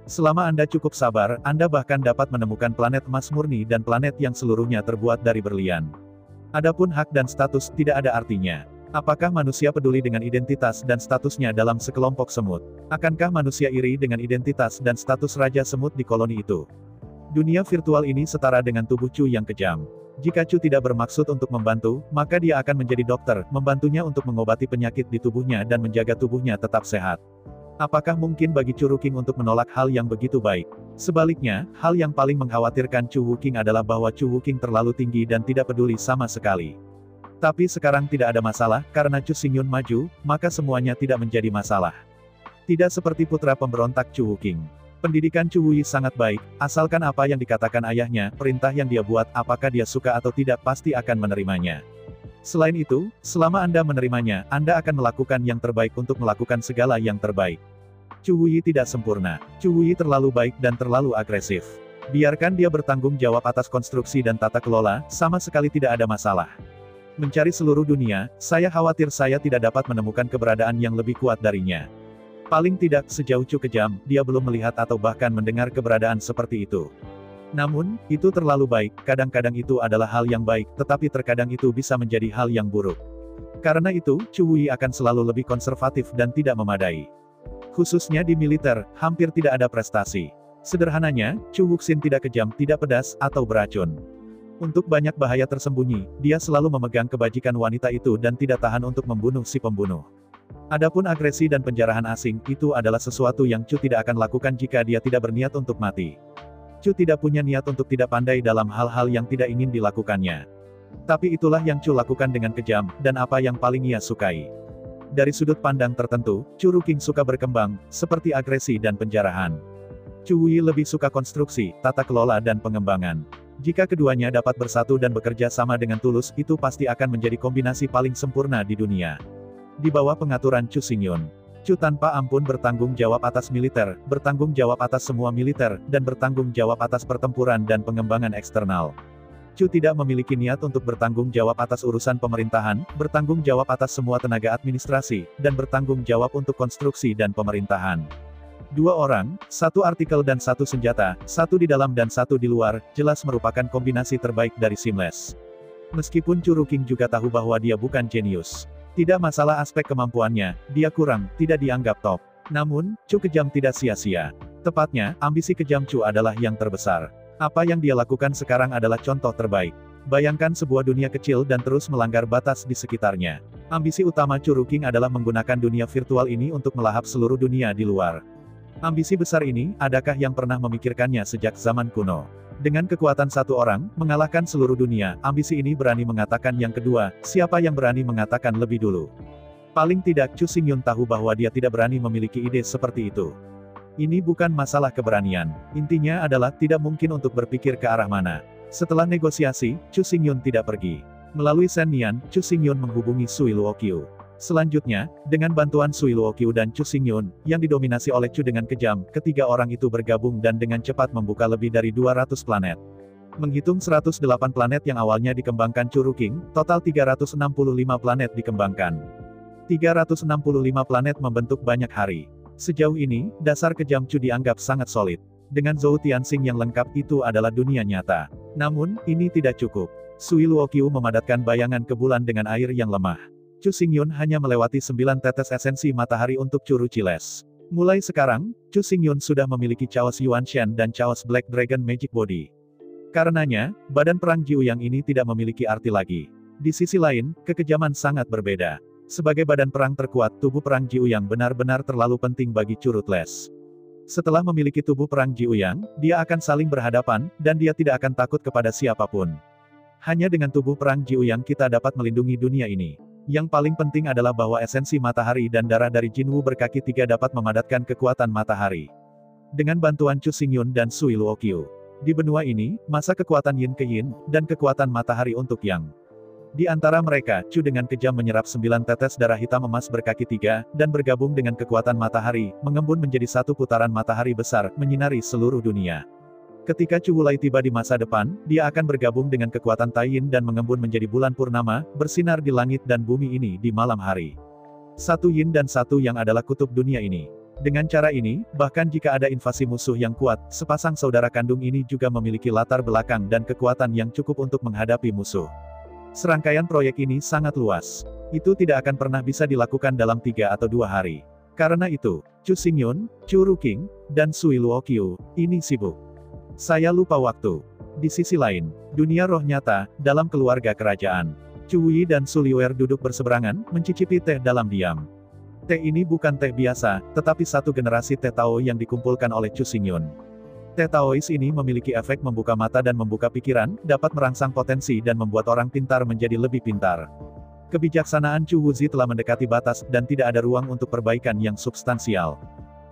Selama Anda cukup sabar, Anda bahkan dapat menemukan planet emas murni dan planet yang seluruhnya terbuat dari berlian. Adapun hak dan status, tidak ada artinya. Apakah manusia peduli dengan identitas dan statusnya dalam sekelompok semut? Akankah manusia iri dengan identitas dan status raja semut di koloni itu? Dunia virtual ini setara dengan tubuh Chu yang kejam. Jika Chu tidak bermaksud untuk membantu, maka dia akan menjadi dokter, membantunya untuk mengobati penyakit di tubuhnya dan menjaga tubuhnya tetap sehat. Apakah mungkin bagi Chu Ruking untuk menolak hal yang begitu baik? Sebaliknya, hal yang paling mengkhawatirkan Chu Wuking adalah bahwa Chu Wuking terlalu tinggi dan tidak peduli sama sekali. Tapi sekarang tidak ada masalah, karena Chu Xingyun maju, maka semuanya tidak menjadi masalah. Tidak seperti putra pemberontak Chu Wuking. Pendidikan Chu Wuyi sangat baik, asalkan apa yang dikatakan ayahnya, perintah yang dia buat, apakah dia suka atau tidak pasti akan menerimanya. Selain itu, selama Anda menerimanya, Anda akan melakukan yang terbaik untuk melakukan segala yang terbaik. Chu Wuyi tidak sempurna. Chu Wuyi terlalu baik dan terlalu agresif. Biarkan dia bertanggung jawab atas konstruksi dan tata kelola, sama sekali tidak ada masalah. Mencari seluruh dunia, saya khawatir saya tidak dapat menemukan keberadaan yang lebih kuat darinya. Paling tidak, sejauh Chu kejam, dia belum melihat atau bahkan mendengar keberadaan seperti itu. Namun, itu terlalu baik, kadang-kadang itu adalah hal yang baik, tetapi terkadang itu bisa menjadi hal yang buruk. Karena itu, Chu Wuyi akan selalu lebih konservatif dan tidak memadai. Khususnya di militer, hampir tidak ada prestasi. Sederhananya, Chu Wuxin tidak kejam, tidak pedas, atau beracun. Untuk banyak bahaya tersembunyi, dia selalu memegang kebajikan wanita itu dan tidak tahan untuk membunuh si pembunuh. Adapun agresi dan penjarahan asing, itu adalah sesuatu yang Chu tidak akan lakukan jika dia tidak berniat untuk mati. Chu tidak punya niat untuk tidak pandai dalam hal-hal yang tidak ingin dilakukannya. Tapi itulah yang Chu lakukan dengan kejam, dan apa yang paling ia sukai. Dari sudut pandang tertentu, Chu Ruking suka berkembang, seperti agresi dan penjarahan. Chu Wuyi lebih suka konstruksi, tata kelola dan pengembangan. Jika keduanya dapat bersatu dan bekerja sama dengan tulus, itu pasti akan menjadi kombinasi paling sempurna di dunia. Di bawah pengaturan Chu Xingyun, Chu tanpa ampun bertanggung jawab atas militer, bertanggung jawab atas semua militer, dan bertanggung jawab atas pertempuran dan pengembangan eksternal. Chu tidak memiliki niat untuk bertanggung jawab atas urusan pemerintahan, bertanggung jawab atas semua tenaga administrasi, dan bertanggung jawab untuk konstruksi dan pemerintahan. Dua orang, satu artikel dan satu senjata, satu di dalam dan satu di luar, jelas merupakan kombinasi terbaik dari Seamless. Meskipun Chu Ruking juga tahu bahwa dia bukan jenius. Tidak masalah aspek kemampuannya, dia kurang, tidak dianggap top. Namun, Chu kejam tidak sia-sia. Tepatnya, ambisi kejam Chu adalah yang terbesar. Apa yang dia lakukan sekarang adalah contoh terbaik. Bayangkan sebuah dunia kecil dan terus melanggar batas di sekitarnya. Ambisi utama Chu Ruking adalah menggunakan dunia virtual ini untuk melahap seluruh dunia di luar. Ambisi besar ini, adakah yang pernah memikirkannya sejak zaman kuno? Dengan kekuatan satu orang, mengalahkan seluruh dunia, ambisi ini berani mengatakan yang kedua, siapa yang berani mengatakan lebih dulu? Paling tidak Chu Xingyun tahu bahwa dia tidak berani memiliki ide seperti itu. Ini bukan masalah keberanian. Intinya adalah tidak mungkin untuk berpikir ke arah mana. Setelah negosiasi, Chu Xingyun tidak pergi. Melalui Shen Nian, Chu Xingyun menghubungi Sui Luoqiu. Selanjutnya, dengan bantuan Sui Luoqiu dan Chu Xingyun, yang didominasi oleh Chu dengan kejam, ketiga orang itu bergabung dan dengan cepat membuka lebih dari 200 planet. Menghitung 108 planet yang awalnya dikembangkan Chu Ruking, total 365 planet dikembangkan. 365 planet membentuk banyak hari. Sejauh ini, dasar kejam Chu dianggap sangat solid. Dengan Zhou Tianxing yang lengkap, itu adalah dunia nyata. Namun, ini tidak cukup. Sui Luoqiu memadatkan bayangan ke bulan dengan air yang lemah. Chu Xingyun hanya melewati 9 tetes esensi matahari untuk Curu Chiles. Mulai sekarang, Chu Xingyun sudah memiliki Chaos Yuan Shen dan Chaos Black Dragon Magic Body. Karenanya, badan perang Jiuyang ini tidak memiliki arti lagi. Di sisi lain, kekejaman sangat berbeda. Sebagai badan perang terkuat, tubuh perang Jiuyang benar-benar terlalu penting bagi Chu Ruthless. Setelah memiliki tubuh perang Jiuyang, dia akan saling berhadapan, dan dia tidak akan takut kepada siapapun. Hanya dengan tubuh perang Jiuyang kita dapat melindungi dunia ini. Yang paling penting adalah bahwa esensi matahari dan darah dari Jinwu berkaki tiga dapat memadatkan kekuatan matahari. Dengan bantuan Chu Xingyun dan Sui Luoqiu. Di benua ini, masa kekuatan Yin ke Yin, dan kekuatan matahari untuk Yang. Di antara mereka, Chu dengan kejam menyerap 9 tetes darah hitam emas berkaki tiga, dan bergabung dengan kekuatan matahari, mengembun menjadi satu putaran matahari besar, menyinari seluruh dunia. Ketika Chu Wulai tiba di masa depan, dia akan bergabung dengan kekuatan Taiyin dan mengembun menjadi bulan purnama, bersinar di langit dan bumi ini di malam hari. Satu Yin dan satu Yang adalah kutub dunia ini. Dengan cara ini, bahkan jika ada invasi musuh yang kuat, sepasang saudara kandung ini juga memiliki latar belakang dan kekuatan yang cukup untuk menghadapi musuh. Serangkaian proyek ini sangat luas. Itu tidak akan pernah bisa dilakukan dalam 3 atau 2 hari. Karena itu, Chu Xingyun, Chu Ruking, dan Sui Luoqiu, ini sibuk. Saya lupa waktu. Di sisi lain, dunia roh nyata, dalam keluarga kerajaan. Chu Wuyi dan Su Liuer duduk berseberangan, mencicipi teh dalam diam. Teh ini bukan teh biasa, tetapi satu generasi teh Tao yang dikumpulkan oleh Chu Xingyun. Teh Taois ini memiliki efek membuka mata dan membuka pikiran, dapat merangsang potensi dan membuat orang pintar menjadi lebih pintar. Kebijaksanaan Chu Wuzi telah mendekati batas, dan tidak ada ruang untuk perbaikan yang substansial.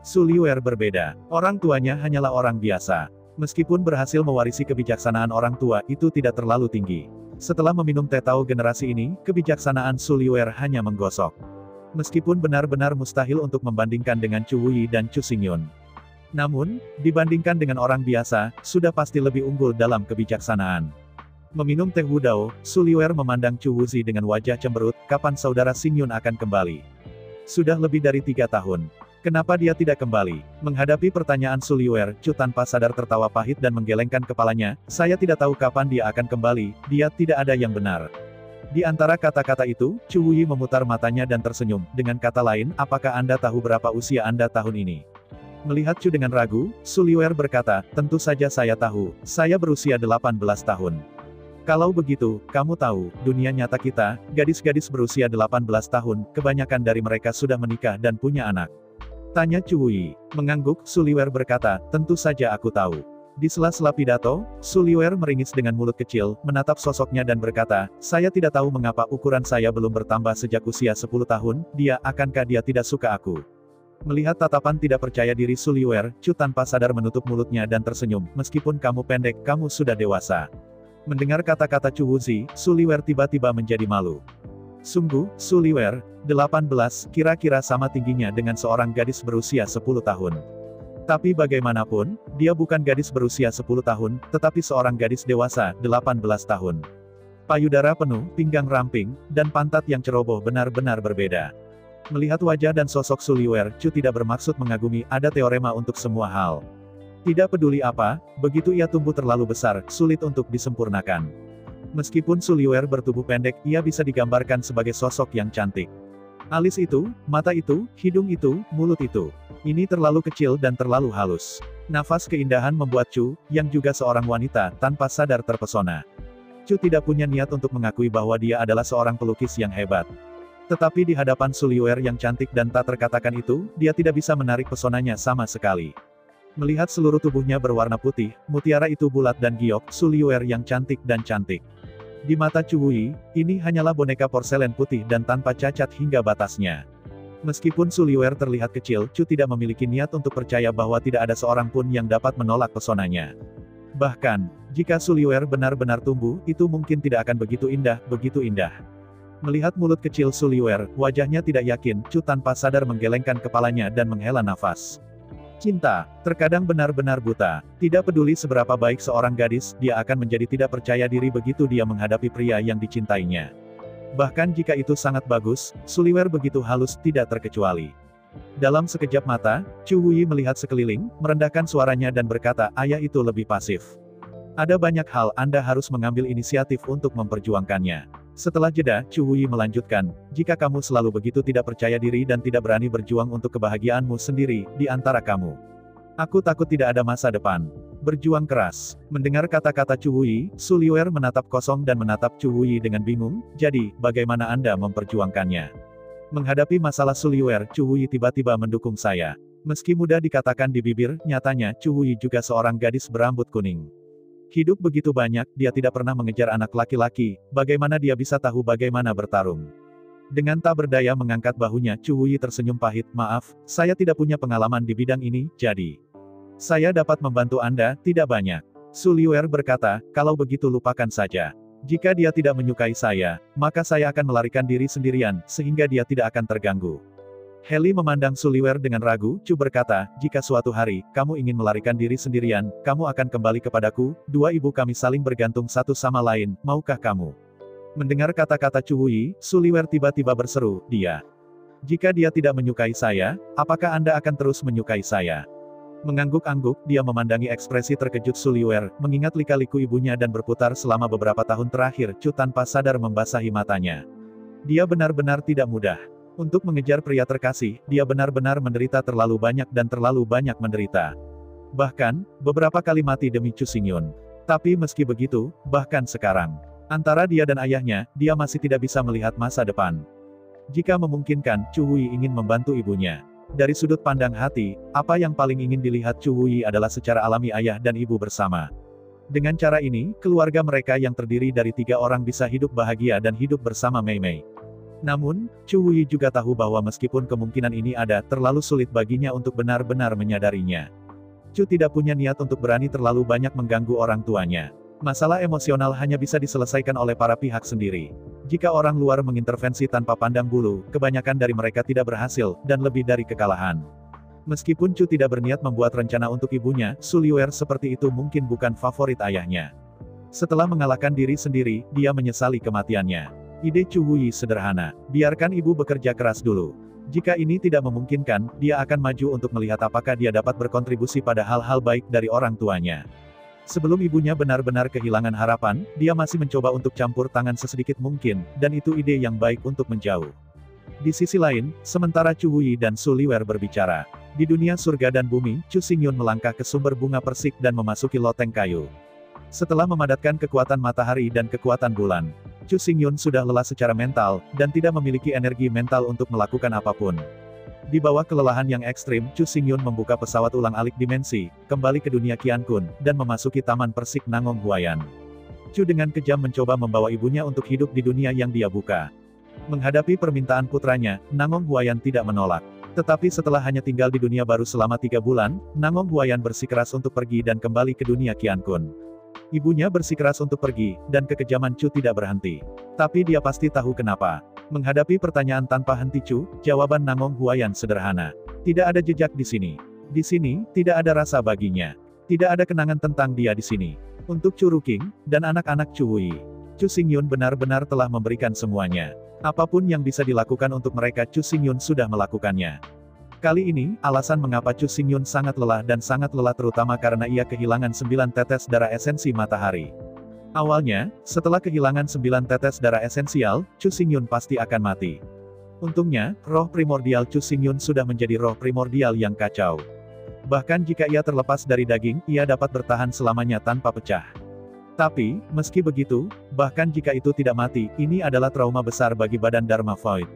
Su Liuer berbeda. Orang tuanya hanyalah orang biasa. Meskipun berhasil mewarisi kebijaksanaan orang tua, itu tidak terlalu tinggi. Setelah meminum teh Tao generasi ini, kebijaksanaan Su Liuer hanya menggosok. Meskipun benar-benar mustahil untuk membandingkan dengan Chu Wuyi dan Chu Xingyun. Namun, dibandingkan dengan orang biasa, sudah pasti lebih unggul dalam kebijaksanaan. Meminum teh Wudao, Su Liuer memandang Chu Wuzi dengan wajah cemberut, kapan saudara Xingyun akan kembali? Sudah lebih dari 3 tahun. Kenapa dia tidak kembali? Menghadapi pertanyaan Su Liuer, Chu tanpa sadar tertawa pahit dan menggelengkan kepalanya, saya tidak tahu kapan dia akan kembali, dia tidak ada yang benar. Di antara kata-kata itu, Chu Wuyi memutar matanya dan tersenyum, dengan kata lain, apakah Anda tahu berapa usia Anda tahun ini? Melihat Chu dengan ragu, Su Liuer berkata, tentu saja saya tahu, saya berusia 18 tahun. Kalau begitu, kamu tahu, dunia nyata kita, gadis-gadis berusia 18 tahun, kebanyakan dari mereka sudah menikah dan punya anak. Tanya Chu Wuyi. Mengangguk, Su Liuer berkata, tentu saja aku tahu. Di sela-sela pidato, Su Liuer meringis dengan mulut kecil, menatap sosoknya dan berkata, saya tidak tahu mengapa ukuran saya belum bertambah sejak usia 10 tahun, akankah dia tidak suka aku? Melihat tatapan tidak percaya diri Su Liuer, Chu tanpa sadar menutup mulutnya dan tersenyum, meskipun kamu pendek, kamu sudah dewasa. Mendengar kata-kata Chu Wuzi, Su Liuer tiba-tiba menjadi malu. Sungguh, Su Liuer, 18, kira-kira sama tingginya dengan seorang gadis berusia 10 tahun. Tapi bagaimanapun, dia bukan gadis berusia 10 tahun, tetapi seorang gadis dewasa, 18 tahun. Payudara penuh, pinggang ramping, dan pantat yang ceroboh benar-benar berbeda. Melihat wajah dan sosok Su Liuer, Chu tidak bermaksud mengagumi, ada teorema untuk semua hal. Tidak peduli apa, begitu ia tumbuh terlalu besar, sulit untuk disempurnakan. Meskipun Su Liuer bertubuh pendek, ia bisa digambarkan sebagai sosok yang cantik. Alis itu, mata itu, hidung itu, mulut itu. Ini terlalu kecil dan terlalu halus. Nafas keindahan membuat Chu, yang juga seorang wanita, tanpa sadar terpesona. Chu tidak punya niat untuk mengakui bahwa dia adalah seorang pelukis yang hebat. Tetapi di hadapan Su Liuer yang cantik dan tak terkatakan itu, dia tidak bisa menarik pesonanya sama sekali. Melihat seluruh tubuhnya berwarna putih, mutiara itu bulat dan giok, Su Liuer yang cantik dan cantik. Di mata Chu Wuyi, ini hanyalah boneka porselen putih dan tanpa cacat hingga batasnya. Meskipun Su Liuer terlihat kecil, Chu tidak memiliki niat untuk percaya bahwa tidak ada seorang pun yang dapat menolak pesonanya. Bahkan, jika Su Liuer benar-benar tumbuh, itu mungkin tidak akan begitu indah, begitu indah. Melihat mulut kecil Su Liuer, wajahnya tidak yakin, Chu tanpa sadar menggelengkan kepalanya dan menghela nafas. Cinta, terkadang benar-benar buta. Tidak peduli seberapa baik seorang gadis, dia akan menjadi tidak percaya diri begitu dia menghadapi pria yang dicintainya. Bahkan jika itu sangat bagus, Su Liuer begitu halus, tidak terkecuali. Dalam sekejap mata, Chu Wuyi melihat sekeliling, merendahkan suaranya dan berkata, ayah itu lebih pasif. Ada banyak hal Anda harus mengambil inisiatif untuk memperjuangkannya. Setelah jeda, Chu Wuyi melanjutkan, jika kamu selalu begitu tidak percaya diri dan tidak berani berjuang untuk kebahagiaanmu sendiri, di antara kamu. Aku takut tidak ada masa depan. Berjuang keras. Mendengar kata-kata Chu Wuyi, Su Liuer menatap kosong dan menatap Chu Wuyi dengan bingung, jadi, bagaimana Anda memperjuangkannya? Menghadapi masalah Su Liuer, Chu Wuyi tiba-tiba mendukung saya. Meski mudah dikatakan di bibir, nyatanya, Chu Wuyi juga seorang gadis berambut kuning. Hidup begitu banyak, dia tidak pernah mengejar anak laki-laki, bagaimana dia bisa tahu bagaimana bertarung? Dengan tak berdaya mengangkat bahunya, Chu Wuyi tersenyum pahit, maaf, saya tidak punya pengalaman di bidang ini, jadi. Saya dapat membantu Anda, tidak banyak. Su Liuer berkata, kalau begitu lupakan saja. Jika dia tidak menyukai saya, maka saya akan melarikan diri sendirian, sehingga dia tidak akan terganggu. Heli memandang Su Liuer dengan ragu, Chu berkata, jika suatu hari, kamu ingin melarikan diri sendirian, kamu akan kembali kepadaku, dua ibu kami saling bergantung satu sama lain, maukah kamu? Mendengar kata-kata Chu Wuyi, Su Liuer tiba-tiba berseru, dia. Jika dia tidak menyukai saya, apakah Anda akan terus menyukai saya? Mengangguk-angguk, dia memandangi ekspresi terkejut Su Liuer, mengingat lika-liku ibunya dan berputar selama beberapa tahun terakhir, Chu tanpa sadar membasahi matanya. Dia benar-benar tidak mudah. Untuk mengejar pria terkasih, dia benar-benar menderita terlalu banyak dan terlalu banyak menderita. Bahkan, beberapa kali mati demi Chu Xingyun. Tapi meski begitu, bahkan sekarang, antara dia dan ayahnya, dia masih tidak bisa melihat masa depan. Jika memungkinkan, Chu Wuyi ingin membantu ibunya. Dari sudut pandang hati, apa yang paling ingin dilihat Chu Wuyi adalah secara alami ayah dan ibu bersama. Dengan cara ini, keluarga mereka yang terdiri dari 3 orang bisa hidup bahagia dan hidup bersama Mei Mei. Namun, Chu Wuyi juga tahu bahwa meskipun kemungkinan ini ada, terlalu sulit baginya untuk benar-benar menyadarinya. Chu tidak punya niat untuk berani terlalu banyak mengganggu orang tuanya. Masalah emosional hanya bisa diselesaikan oleh para pihak sendiri. Jika orang luar mengintervensi tanpa pandang bulu, kebanyakan dari mereka tidak berhasil, dan lebih dari kekalahan. Meskipun Chu tidak berniat membuat rencana untuk ibunya, Su Liuer seperti itu mungkin bukan favorit ayahnya. Setelah mengalahkan diri sendiri, dia menyesali kematiannya. Ide Chu Wuyi sederhana, biarkan ibu bekerja keras dulu. Jika ini tidak memungkinkan, dia akan maju untuk melihat apakah dia dapat berkontribusi pada hal-hal baik dari orang tuanya. Sebelum ibunya benar-benar kehilangan harapan, dia masih mencoba untuk campur tangan sesedikit mungkin, dan itu ide yang baik untuk menjauh. Di sisi lain, sementara Chu Wuyi dan Su Liuer berbicara, di dunia surga dan bumi, Chu Xingyun melangkah ke sumber bunga persik dan memasuki loteng kayu. Setelah memadatkan kekuatan matahari dan kekuatan bulan, Chu Xingyun sudah lelah secara mental, dan tidak memiliki energi mental untuk melakukan apapun. Di bawah kelelahan yang ekstrim, Chu Xingyun membuka pesawat ulang-alik dimensi, kembali ke dunia Qiankun, dan memasuki Taman Persik Nangong Huayan. Chu dengan kejam mencoba membawa ibunya untuk hidup di dunia yang dia buka. Menghadapi permintaan putranya, Nangong Huayan tidak menolak. Tetapi setelah hanya tinggal di dunia baru selama 3 bulan, Nangong Huayan bersikeras untuk pergi dan kembali ke dunia Qiankun. Ibunya bersikeras untuk pergi, dan kekejaman Chu tidak berhenti. Tapi dia pasti tahu kenapa. Menghadapi pertanyaan tanpa henti Chu, jawaban Nangong Huayan sederhana. Tidak ada jejak di sini. Di sini, tidak ada rasa baginya. Tidak ada kenangan tentang dia di sini. Untuk Chu Ruking, dan anak-anak Chu Hui, Chu Xingyun benar-benar telah memberikan semuanya. Apapun yang bisa dilakukan untuk mereka Chu Xingyun sudah melakukannya. Kali ini, alasan mengapa Chu Xingyun sangat lelah dan sangat lelah terutama karena ia kehilangan 9 tetes darah esensi matahari. Awalnya, setelah kehilangan 9 tetes darah esensial, Chu Xingyun pasti akan mati. Untungnya, roh primordial Chu Xingyun sudah menjadi roh primordial yang kacau. Bahkan jika ia terlepas dari daging, ia dapat bertahan selamanya tanpa pecah. Tapi, meski begitu, bahkan jika itu tidak mati, ini adalah trauma besar bagi badan Dharma Void.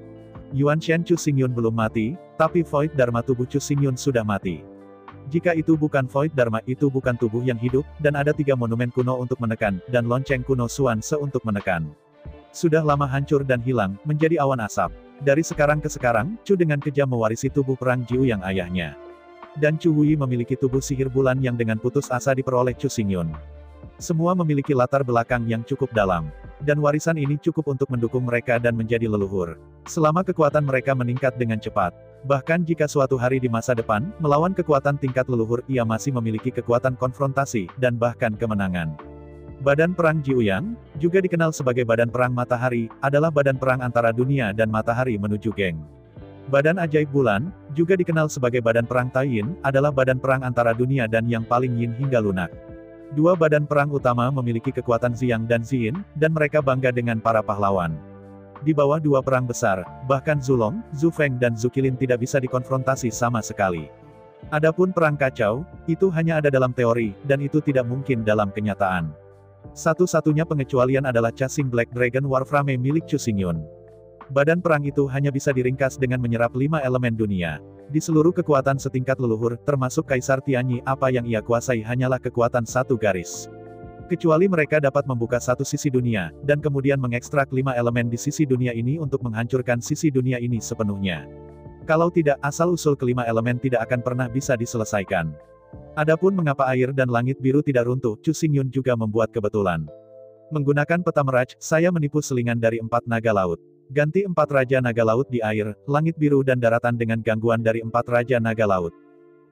Yuan Shen Chu Xingyun belum mati, tapi Void Dharma tubuh Chu Xingyun sudah mati. Jika itu bukan Void Dharma, itu bukan tubuh yang hidup, dan ada 3 monumen kuno untuk menekan, dan lonceng kuno Suan Se untuk menekan. Sudah lama hancur dan hilang, menjadi awan asap. Dari sekarang ke sekarang, Chu dengan kejam mewarisi tubuh perang Jiu yang ayahnya. Dan Chu Hui memiliki tubuh sihir bulan yang dengan putus asa diperoleh Chu Xingyun. Semua memiliki latar belakang yang cukup dalam. Dan warisan ini cukup untuk mendukung mereka dan menjadi leluhur. Selama kekuatan mereka meningkat dengan cepat. Bahkan jika suatu hari di masa depan, melawan kekuatan tingkat leluhur, ia masih memiliki kekuatan konfrontasi, dan bahkan kemenangan. Badan perang Jiuyang, juga dikenal sebagai badan perang matahari, adalah badan perang antara dunia dan matahari menuju Geng. Badan ajaib bulan, juga dikenal sebagai badan perang Taiyin, adalah badan perang antara dunia dan yang paling yin hingga lunak. Dua badan perang utama memiliki kekuatan Xiang dan Ziyin, dan mereka bangga dengan para pahlawan. Di bawah dua perang besar, bahkan Zulong, Zhu Feng dan Zhu Qilin tidak bisa dikonfrontasi sama sekali. Adapun perang kacau, itu hanya ada dalam teori, dan itu tidak mungkin dalam kenyataan. Satu-satunya pengecualian adalah Chasing Black Dragon Warframe milik Chu Xingyun. Badan perang itu hanya bisa diringkas dengan menyerap 5 elemen dunia. Di seluruh kekuatan setingkat leluhur, termasuk Kaisar Tianyi, apa yang ia kuasai hanyalah kekuatan satu garis. Kecuali mereka dapat membuka satu sisi dunia, dan kemudian mengekstrak 5 elemen di sisi dunia ini untuk menghancurkan sisi dunia ini sepenuhnya. Kalau tidak, asal-usul kelima elemen tidak akan pernah bisa diselesaikan. Adapun mengapa air dan langit biru tidak runtuh, Chu Xingyun juga membuat kebetulan. Menggunakan peta meraj, saya menipu selingan dari 4 naga laut. Ganti 4 Raja Naga Laut di air, langit biru dan daratan dengan gangguan dari 4 Raja Naga Laut.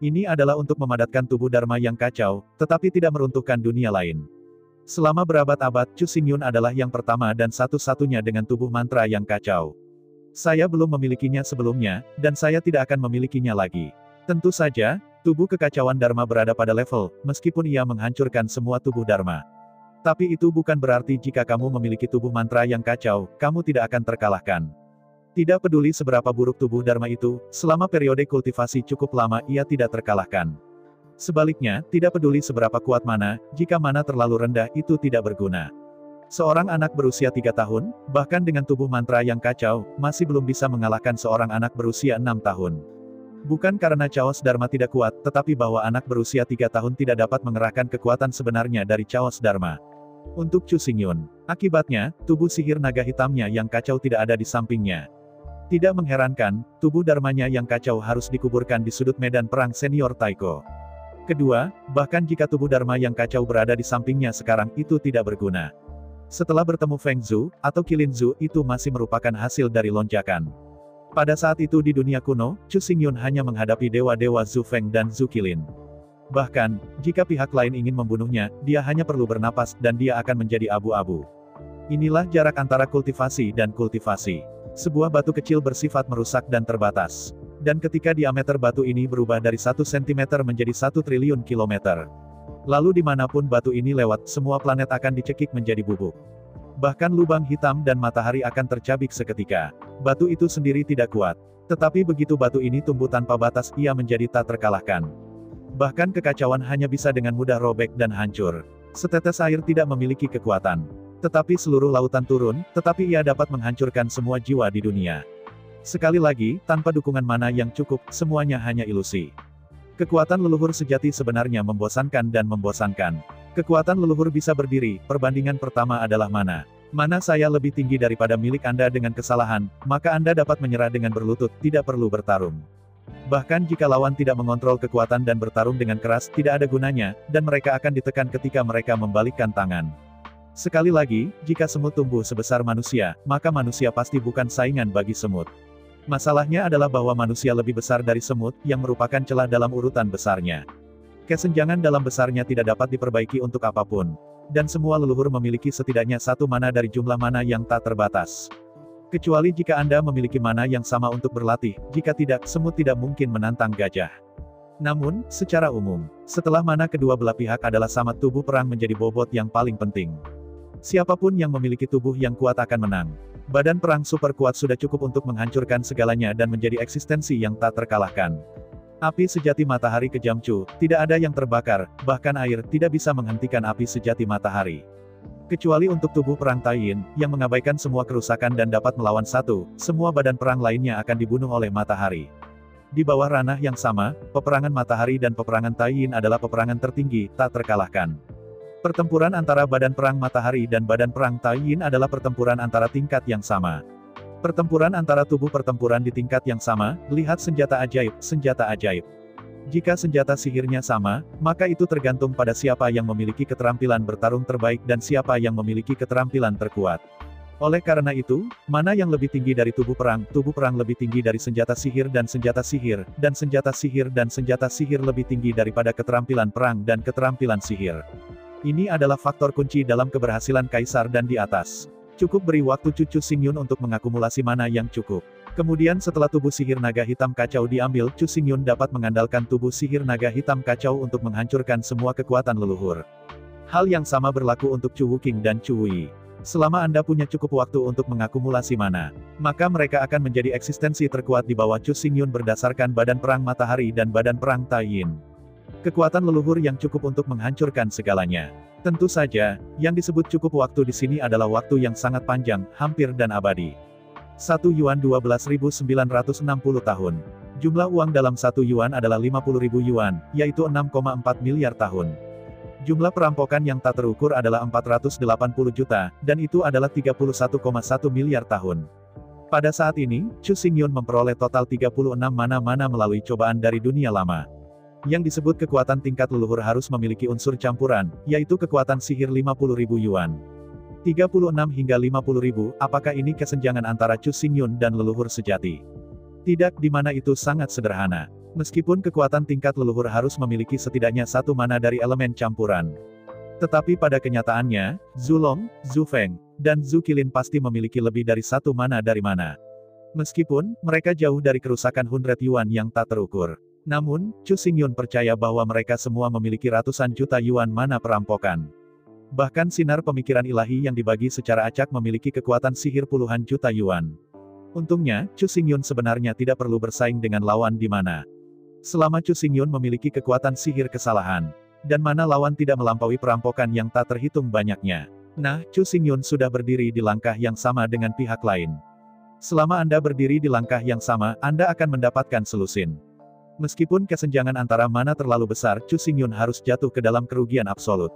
Ini adalah untuk memadatkan tubuh Dharma yang kacau, tetapi tidak meruntuhkan dunia lain. Selama berabad-abad, Chu Xingyun adalah yang pertama dan satu-satunya dengan tubuh mantra yang kacau. Saya belum memilikinya sebelumnya, dan saya tidak akan memilikinya lagi. Tentu saja, tubuh kekacauan Dharma berada pada level, meskipun ia menghancurkan semua tubuh Dharma. Tapi itu bukan berarti jika kamu memiliki tubuh mantra yang kacau, kamu tidak akan terkalahkan. Tidak peduli seberapa buruk tubuh Dharma itu, selama periode kultivasi cukup lama ia tidak terkalahkan. Sebaliknya, tidak peduli seberapa kuat mana, jika mana terlalu rendah itu tidak berguna. Seorang anak berusia 3 tahun, bahkan dengan tubuh mantra yang kacau, masih belum bisa mengalahkan seorang anak berusia 6 tahun. Bukan karena Chaos Dharma tidak kuat, tetapi bahwa anak berusia 3 tahun tidak dapat mengerahkan kekuatan sebenarnya dari Chaos Dharma. Untuk Chu Xingyun, akibatnya, tubuh sihir naga hitamnya yang kacau tidak ada di sampingnya. Tidak mengherankan, tubuh Dharmanya yang kacau harus dikuburkan di sudut medan perang senior Taiko. Kedua, bahkan jika tubuh Dharma yang kacau berada di sampingnya sekarang, itu tidak berguna. Setelah bertemu Feng Zhu, atau Qilin Zhu, itu masih merupakan hasil dari lonjakan. Pada saat itu di dunia kuno, Chu Xingyun hanya menghadapi dewa-dewa Zhu Feng dan Zhu Qilin. Bahkan, jika pihak lain ingin membunuhnya, dia hanya perlu bernapas, dan dia akan menjadi abu-abu. Inilah jarak antara kultivasi dan kultivasi. Sebuah batu kecil bersifat merusak dan terbatas. Dan ketika diameter batu ini berubah dari 1 cm menjadi 1 triliun kilometer. Lalu dimanapun batu ini lewat, semua planet akan dicekik menjadi bubuk. Bahkan lubang hitam dan matahari akan tercabik seketika. Batu itu sendiri tidak kuat. Tetapi begitu batu ini tumbuh tanpa batas, ia menjadi tak terkalahkan. Bahkan kekacauan hanya bisa dengan mudah robek dan hancur. Setetes air tidak memiliki kekuatan. Tetapi seluruh lautan turun, tetapi ia dapat menghancurkan semua jiwa di dunia. Sekali lagi, tanpa dukungan mana yang cukup, semuanya hanya ilusi. Kekuatan leluhur sejati sebenarnya membosankan dan membosankan. Kekuatan leluhur bisa berdiri, perbandingan pertama adalah mana. Mana saya lebih tinggi daripada milik Anda dengan kesalahan, maka Anda dapat menyerah dengan berlutut, tidak perlu bertarung. Bahkan jika lawan tidak mengontrol kekuatan dan bertarung dengan keras, tidak ada gunanya, dan mereka akan ditekan ketika mereka membalikkan tangan. Sekali lagi, jika semut tumbuh sebesar manusia, maka manusia pasti bukan saingan bagi semut. Masalahnya adalah bahwa manusia lebih besar dari semut, yang merupakan celah dalam urutan besarnya. Kesenjangan dalam besarnya tidak dapat diperbaiki untuk apapun. Dan semua leluhur memiliki setidaknya satu mana dari jumlah mana yang tak terbatas. Kecuali jika Anda memiliki mana yang sama untuk berlatih, jika tidak, semut tidak mungkin menantang gajah. Namun, secara umum, setelah mana kedua belah pihak adalah sama, tubuh perang menjadi bobot yang paling penting. Siapapun yang memiliki tubuh yang kuat akan menang. Badan perang super kuat sudah cukup untuk menghancurkan segalanya dan menjadi eksistensi yang tak terkalahkan. Api sejati matahari kejam Chu, tidak ada yang terbakar, bahkan air tidak bisa menghentikan api sejati matahari. Kecuali untuk tubuh perang Taiyin, yang mengabaikan semua kerusakan dan dapat melawan satu, semua badan perang lainnya akan dibunuh oleh matahari. Di bawah ranah yang sama, peperangan matahari dan peperangan Taiyin adalah peperangan tertinggi, tak terkalahkan. Pertempuran antara badan perang matahari dan badan perang Taiyin adalah pertempuran antara tingkat yang sama. Pertempuran antara tubuh pertempuran di tingkat yang sama, lihat senjata ajaib, senjata ajaib. Jika senjata sihirnya sama, maka itu tergantung pada siapa yang memiliki keterampilan bertarung terbaik dan siapa yang memiliki keterampilan terkuat. Oleh karena itu, mana yang lebih tinggi dari tubuh perang lebih tinggi dari senjata sihir dan senjata sihir, dan senjata sihir dan senjata sihir lebih tinggi daripada keterampilan perang dan keterampilan sihir. Ini adalah faktor kunci dalam keberhasilan kaisar dan di atas. Cukup beri waktu Chu Xingyun untuk mengakumulasi mana yang cukup. Kemudian setelah tubuh sihir naga hitam kacau diambil, Chu Xingyun dapat mengandalkan tubuh sihir naga hitam kacau untuk menghancurkan semua kekuatan leluhur. Hal yang sama berlaku untuk Chu Wuqing dan Chu Wei. Selama Anda punya cukup waktu untuk mengakumulasi mana, maka mereka akan menjadi eksistensi terkuat di bawah Chu Xingyun berdasarkan badan perang matahari dan badan perang Taiyin. Kekuatan leluhur yang cukup untuk menghancurkan segalanya. Tentu saja, yang disebut cukup waktu di sini adalah waktu yang sangat panjang, hampir dan abadi. 1 yuan 12.960 tahun. Jumlah uang dalam 1 yuan adalah 50.000 yuan, yaitu 6,4 miliar tahun. Jumlah perampokan yang tak terukur adalah 480 juta, dan itu adalah 31,1 miliar tahun. Pada saat ini, Chu Xingyun memperoleh total 36 mana-mana melalui cobaan dari dunia lama. Yang disebut kekuatan tingkat leluhur harus memiliki unsur campuran, yaitu kekuatan sihir 50.000 yuan. 36 hingga 50.000, apakah ini kesenjangan antara Chu Xingyun dan leluhur sejati? Tidak, di mana itu sangat sederhana. Meskipun kekuatan tingkat leluhur harus memiliki setidaknya satu mana dari elemen campuran. Tetapi pada kenyataannya, Zulong, Zhu Feng, dan Zhu Qilin pasti memiliki lebih dari satu mana dari mana. Meskipun, mereka jauh dari kerusakan 100 yuan yang tak terukur. Namun, Chu Xingyun percaya bahwa mereka semua memiliki ratusan juta yuan mana perampokan. Bahkan sinar pemikiran ilahi yang dibagi secara acak memiliki kekuatan sihir puluhan juta yuan. Untungnya, Chu Xingyun sebenarnya tidak perlu bersaing dengan lawan di mana. Selama Chu Xingyun memiliki kekuatan sihir kesalahan, dan mana lawan tidak melampaui perampokan yang tak terhitung banyaknya. Nah, Chu Xingyun sudah berdiri di langkah yang sama dengan pihak lain. Selama Anda berdiri di langkah yang sama, Anda akan mendapatkan selusin. Meskipun kesenjangan antara mana terlalu besar, Chu Xingyun harus jatuh ke dalam kerugian absolut.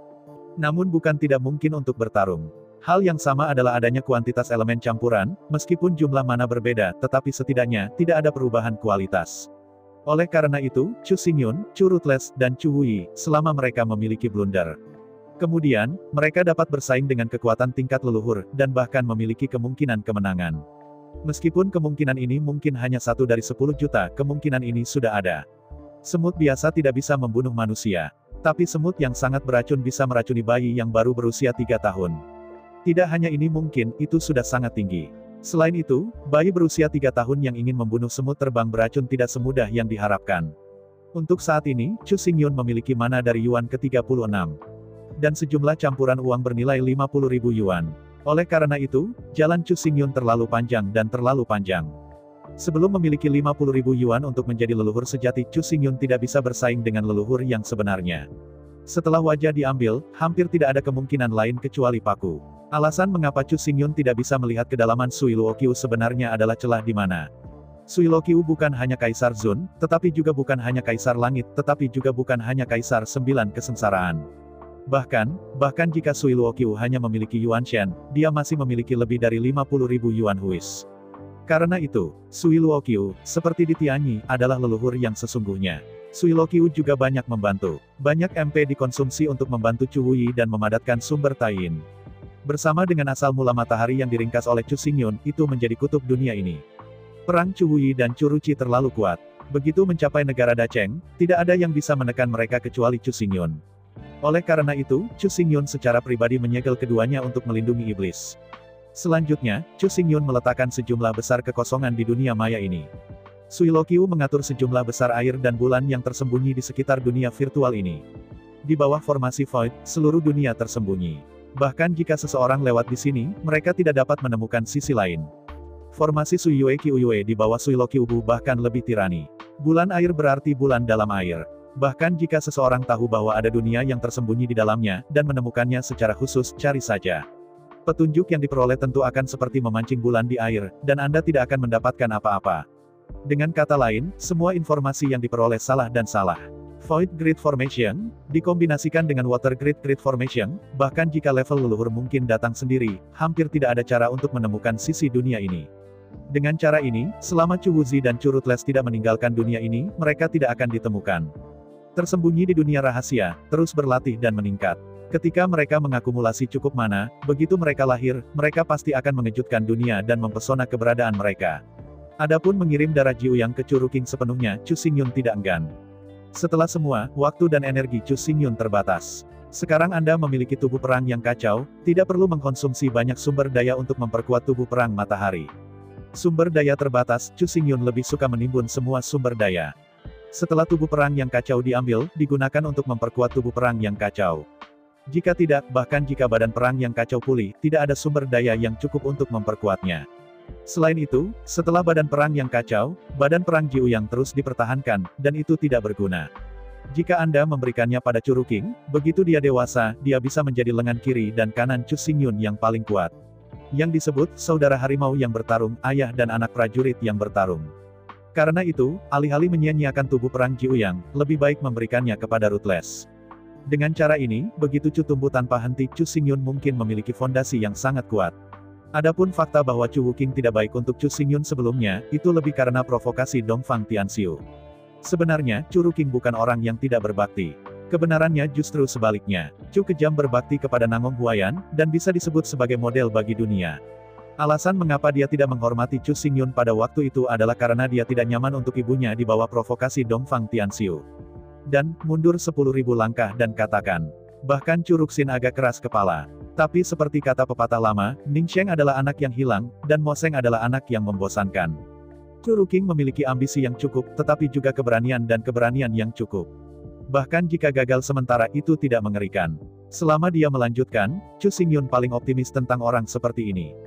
Namun bukan tidak mungkin untuk bertarung. Hal yang sama adalah adanya kuantitas elemen campuran, meskipun jumlah mana berbeda, tetapi setidaknya, tidak ada perubahan kualitas. Oleh karena itu, Chu Xingyun, Chu Ruthless, dan Chu Wei, selama mereka memiliki blunder. Kemudian, mereka dapat bersaing dengan kekuatan tingkat leluhur, dan bahkan memiliki kemungkinan kemenangan. Meskipun kemungkinan ini mungkin hanya 1 dari 10 juta, kemungkinan ini sudah ada. Semut biasa tidak bisa membunuh manusia. Tapi semut yang sangat beracun bisa meracuni bayi yang baru berusia 3 tahun. Tidak hanya ini mungkin, itu sudah sangat tinggi. Selain itu, bayi berusia 3 tahun yang ingin membunuh semut terbang beracun tidak semudah yang diharapkan. Untuk saat ini, Chu Xingyun memiliki mana dari yuan ke-36. Dan sejumlah campuran uang bernilai 50.000 yuan. Oleh karena itu, jalan Chu Xingyun terlalu panjang dan terlalu panjang. Sebelum memiliki 50.000 yuan untuk menjadi leluhur sejati, Chu Xingyun tidak bisa bersaing dengan leluhur yang sebenarnya. Setelah wajah diambil, hampir tidak ada kemungkinan lain kecuali paku. Alasan mengapa Chu Xingyun tidak bisa melihat kedalaman Sui Luoqiu sebenarnya adalah celah di mana. Sui Luoqiu bukan hanya Kaisar Zun, tetapi juga bukan hanya Kaisar Langit, tetapi juga bukan hanya Kaisar 9 kesengsaraan. Bahkan jika Sui Luoqiu hanya memiliki Yuan Shen, dia masih memiliki lebih dari 50.000 Yuan Huis. Karena itu, Sui Luoqiu, seperti di Tianyi, adalah leluhur yang sesungguhnya. Sui Luoqiu juga banyak membantu. Banyak MP dikonsumsi untuk membantu Chu Wuyi dan memadatkan sumber Taiyin. Bersama dengan asal mula matahari yang diringkas oleh Chu Xingyun, itu menjadi kutub dunia ini. Perang Chu Wuyi dan Chu Ruqi terlalu kuat. Begitu mencapai negara Dacheng, tidak ada yang bisa menekan mereka kecuali Chu Xingyun. Oleh karena itu, Chu Xingyun secara pribadi menyegel keduanya untuk melindungi iblis. Selanjutnya, Chu Xingyun meletakkan sejumlah besar kekosongan di dunia maya ini. Sui Luoqiu mengatur sejumlah besar air dan bulan yang tersembunyi di sekitar dunia virtual ini. Di bawah formasi Void, seluruh dunia tersembunyi. Bahkan jika seseorang lewat di sini, mereka tidak dapat menemukan sisi lain. Formasi Sui Yue Qiuyue di bawah Sui Luoqiu bahkan lebih tirani. Bulan air berarti bulan dalam air. Bahkan jika seseorang tahu bahwa ada dunia yang tersembunyi di dalamnya, dan menemukannya secara khusus, cari saja. Petunjuk yang diperoleh tentu akan seperti memancing bulan di air, dan Anda tidak akan mendapatkan apa-apa. Dengan kata lain, semua informasi yang diperoleh salah dan salah. Void Grid Formation, dikombinasikan dengan Water Grid Formation, bahkan jika level leluhur mungkin datang sendiri, hampir tidak ada cara untuk menemukan sisi dunia ini. Dengan cara ini, selama Chu Wuzi dan Chu Rutles tidak meninggalkan dunia ini, mereka tidak akan ditemukan. Tersembunyi di dunia rahasia, terus berlatih dan meningkat. Ketika mereka mengakumulasi cukup mana, begitu mereka lahir, mereka pasti akan mengejutkan dunia dan mempesona keberadaan mereka. Adapun mengirim darah Jiuyang ke Chu Ruqing sepenuhnya, Chu Xingyun tidak enggan. Setelah semua, waktu dan energi Chu Xingyun terbatas. Sekarang Anda memiliki tubuh perang yang kacau, tidak perlu mengkonsumsi banyak sumber daya untuk memperkuat tubuh perang matahari. Sumber daya terbatas, Chu Xingyun lebih suka menimbun semua sumber daya. Setelah tubuh perang yang kacau diambil, digunakan untuk memperkuat tubuh perang yang kacau. Jika tidak, bahkan jika badan perang yang kacau pulih, tidak ada sumber daya yang cukup untuk memperkuatnya. Selain itu, setelah badan perang yang kacau, badan perang Jiuyang terus dipertahankan, dan itu tidak berguna. Jika Anda memberikannya pada Chu Ruqing, begitu dia dewasa, dia bisa menjadi lengan kiri dan kanan Chu Xingyun yang paling kuat. Yang disebut, saudara harimau yang bertarung, ayah dan anak prajurit yang bertarung. Karena itu, alih-alih menyia-nyiakan tubuh perang Jiuyang, lebih baik memberikannya kepada Rutles. Dengan cara ini, begitu Chu tumbuh tanpa henti, Chu Xingyun mungkin memiliki fondasi yang sangat kuat. Adapun fakta bahwa Chu Wuqing tidak baik untuk Chu Xingyun sebelumnya, itu lebih karena provokasi Dongfang Tianxiu. Sebenarnya, Chu Ruqing bukan orang yang tidak berbakti. Kebenarannya justru sebaliknya. Chu kejam berbakti kepada Nangong Huayan, dan bisa disebut sebagai model bagi dunia. Alasan mengapa dia tidak menghormati Chu Xingyun pada waktu itu adalah karena dia tidak nyaman untuk ibunya di bawah provokasi Dongfang Tianxiu. Dan, mundur 10.000 langkah dan katakan. Bahkan Chu Ruxin agak keras kepala. Tapi seperti kata pepatah lama, Ning Sheng adalah anak yang hilang, dan Mo Sheng adalah anak yang membosankan. Chu Ruqing memiliki ambisi yang cukup, tetapi juga keberanian dan keberanian yang cukup. Bahkan jika gagal sementara itu tidak mengerikan. Selama dia melanjutkan, Chu Xingyun paling optimis tentang orang seperti ini.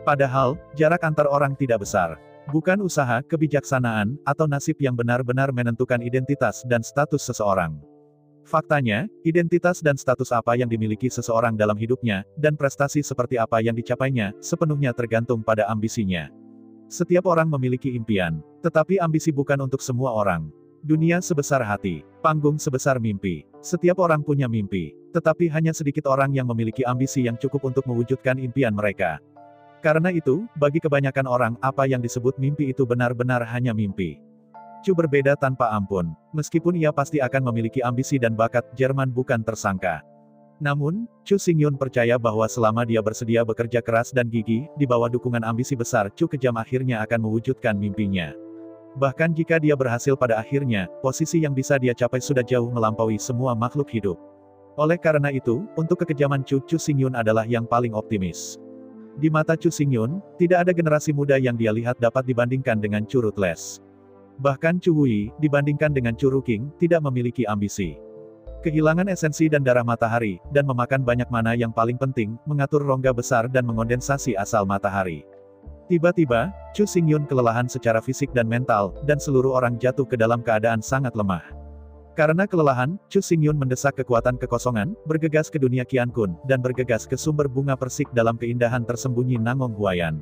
Padahal, jarak antar orang tidak besar. Bukan usaha, kebijaksanaan, atau nasib yang benar-benar menentukan identitas dan status seseorang. Faktanya, identitas dan status apa yang dimiliki seseorang dalam hidupnya, dan prestasi seperti apa yang dicapainya, sepenuhnya tergantung pada ambisinya. Setiap orang memiliki impian, tetapi ambisi bukan untuk semua orang. Dunia sebesar hati, panggung sebesar mimpi. Setiap orang punya mimpi, tetapi hanya sedikit orang yang memiliki ambisi yang cukup untuk mewujudkan impian mereka. Karena itu, bagi kebanyakan orang, apa yang disebut mimpi itu benar-benar hanya mimpi. Chu berbeda tanpa ampun. Meskipun ia pasti akan memiliki ambisi dan bakat, Jerman bukan tersangka. Namun, Chu Xingyun percaya bahwa selama dia bersedia bekerja keras dan gigih, di bawah dukungan ambisi besar, Chu kejam akhirnya akan mewujudkan mimpinya. Bahkan jika dia berhasil pada akhirnya, posisi yang bisa dia capai sudah jauh melampaui semua makhluk hidup. Oleh karena itu, untuk kekejaman Chu Xingyun adalah yang paling optimis. Di mata Chu Xingyun, tidak ada generasi muda yang dia lihat dapat dibandingkan dengan Chu Rutles. Bahkan Chu Wuyi, dibandingkan dengan Chu Ruqing, tidak memiliki ambisi. Kehilangan esensi dan darah matahari, dan memakan banyak mana yang paling penting, mengatur rongga besar dan mengondensasi asal matahari. Tiba-tiba, Chu Xingyun kelelahan secara fisik dan mental, dan seluruh orang jatuh ke dalam keadaan sangat lemah. Karena kelelahan, Chu Xingyun mendesak kekuatan kekosongan, bergegas ke dunia Qiankun, dan bergegas ke sumber bunga persik dalam keindahan tersembunyi Nangong Huayan.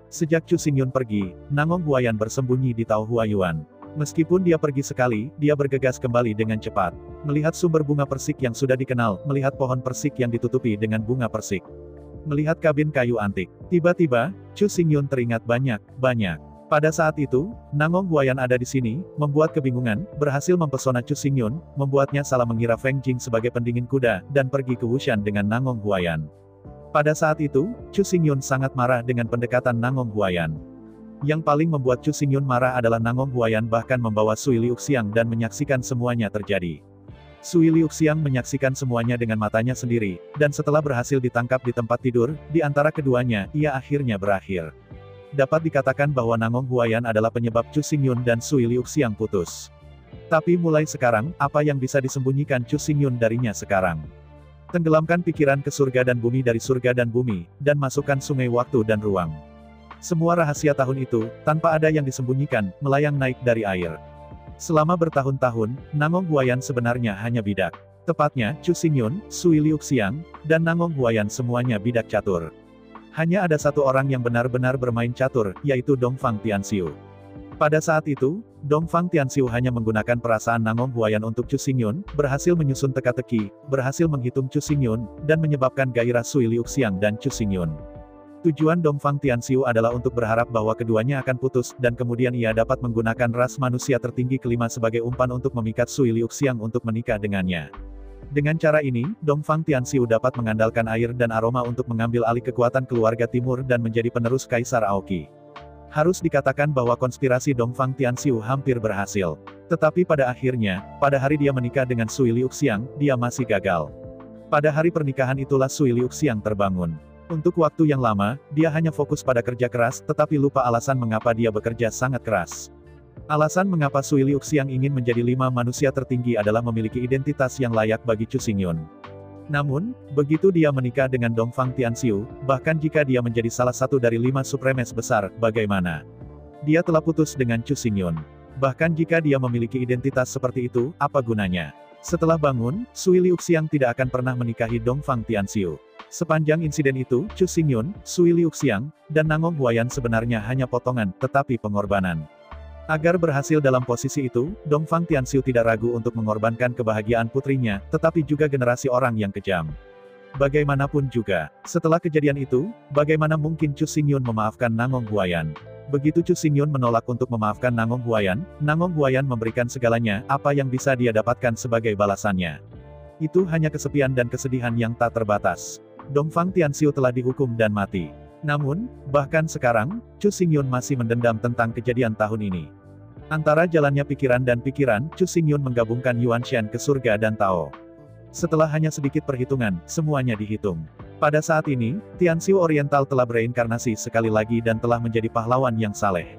Sejak Chu Xingyun pergi, Nangong Huayan bersembunyi di Tao Huayuan. Meskipun dia pergi sekali, dia bergegas kembali dengan cepat. Melihat sumber bunga persik yang sudah dikenal, melihat pohon persik yang ditutupi dengan bunga persik. Melihat kabin kayu antik, tiba-tiba, Chu Xingyun teringat banyak. Pada saat itu, Nangong Huayan ada di sini, membuat kebingungan, berhasil mempesona Chu Xingyun, membuatnya salah mengira Feng Jing sebagai pendingin kuda, dan pergi ke Wushan dengan Nangong Huayan. Pada saat itu, Chu Xingyun sangat marah dengan pendekatan Nangong Huayan. Yang paling membuat Chu Xingyun marah adalah Nangong Huayan bahkan membawa Sui Liuxiang dan menyaksikan semuanya terjadi. Sui Liuxiang menyaksikan semuanya dengan matanya sendiri, dan setelah berhasil ditangkap di tempat tidur, di antara keduanya, ia akhirnya berakhir. Dapat dikatakan bahwa Nangong Huayan adalah penyebab Chu Xingyun dan Sui Liuxiang putus. Tapi mulai sekarang, apa yang bisa disembunyikan Chu Xingyun darinya sekarang? Tenggelamkan pikiran ke surga dan bumi dari surga dan bumi, dan masukkan sungai waktu dan ruang. Semua rahasia tahun itu, tanpa ada yang disembunyikan, melayang naik dari air. Selama bertahun-tahun, Nangong Huayan sebenarnya hanya bidak. Tepatnya, Chu Xingyun, Sui Liuxiang, dan Nangong Huayan semuanya bidak catur. Hanya ada satu orang yang benar-benar bermain catur, yaitu Dongfang Tianxiu. Pada saat itu, Dongfang Tianxiu hanya menggunakan perasaan Nangong Huayan untuk Chu Xingyun, berhasil menyusun teka-teki, berhasil menghitung Chu Xingyun, dan menyebabkan gairah Sui Liuxiang dan Chu Xingyun. Tujuan Dongfang Tianxiu adalah untuk berharap bahwa keduanya akan putus, dan kemudian ia dapat menggunakan ras manusia tertinggi kelima sebagai umpan untuk memikat Sui Liuxiang untuk menikah dengannya. Dengan cara ini, Dongfang Tianxiu dapat mengandalkan air dan aroma untuk mengambil alih kekuatan keluarga timur dan menjadi penerus Kaisar Aoqi. Harus dikatakan bahwa konspirasi Dongfang Tianxiu hampir berhasil. Tetapi pada akhirnya, pada hari dia menikah dengan Sui Liuxiang, dia masih gagal. Pada hari pernikahan itulah Sui Liuxiang terbangun. Untuk waktu yang lama, dia hanya fokus pada kerja keras, tetapi lupa alasan mengapa dia bekerja sangat keras. Alasan mengapa Sui Liuxiang ingin menjadi 5 manusia tertinggi adalah memiliki identitas yang layak bagi Chu Xingyun. Namun, begitu dia menikah dengan Dongfang Tianxiu, bahkan jika dia menjadi salah satu dari 5 supremes besar, bagaimana? Dia telah putus dengan Chu Xingyun. Bahkan jika dia memiliki identitas seperti itu, apa gunanya? Setelah bangun, Sui Liuxiang tidak akan pernah menikahi Dongfang Tianxiu. Sepanjang insiden itu, Chu Xingyun, Sui Liuxiang, dan Nangong Huayan sebenarnya hanya potongan, tetapi pengorbanan. Agar berhasil dalam posisi itu, Dongfang Tianxiu tidak ragu untuk mengorbankan kebahagiaan putrinya, tetapi juga generasi orang yang kejam. Bagaimanapun juga, setelah kejadian itu, bagaimana mungkin Chu Xingyun memaafkan Nangong Huayan? Begitu Chu Xingyun menolak untuk memaafkan Nangong Huayan memberikan segalanya, apa yang bisa dia dapatkan sebagai balasannya. Itu hanya kesepian dan kesedihan yang tak terbatas. Dongfang Tianxiu telah dihukum dan mati. Namun, bahkan sekarang, Chu Xingyun masih mendendam tentang kejadian tahun ini. Antara jalannya pikiran dan pikiran, Chu Xingyun menggabungkan Yuan Shen ke surga dan Tao. Setelah hanya sedikit perhitungan, semuanya dihitung. Pada saat ini, Tianxiu Oriental telah bereinkarnasi sekali lagi dan telah menjadi pahlawan yang saleh.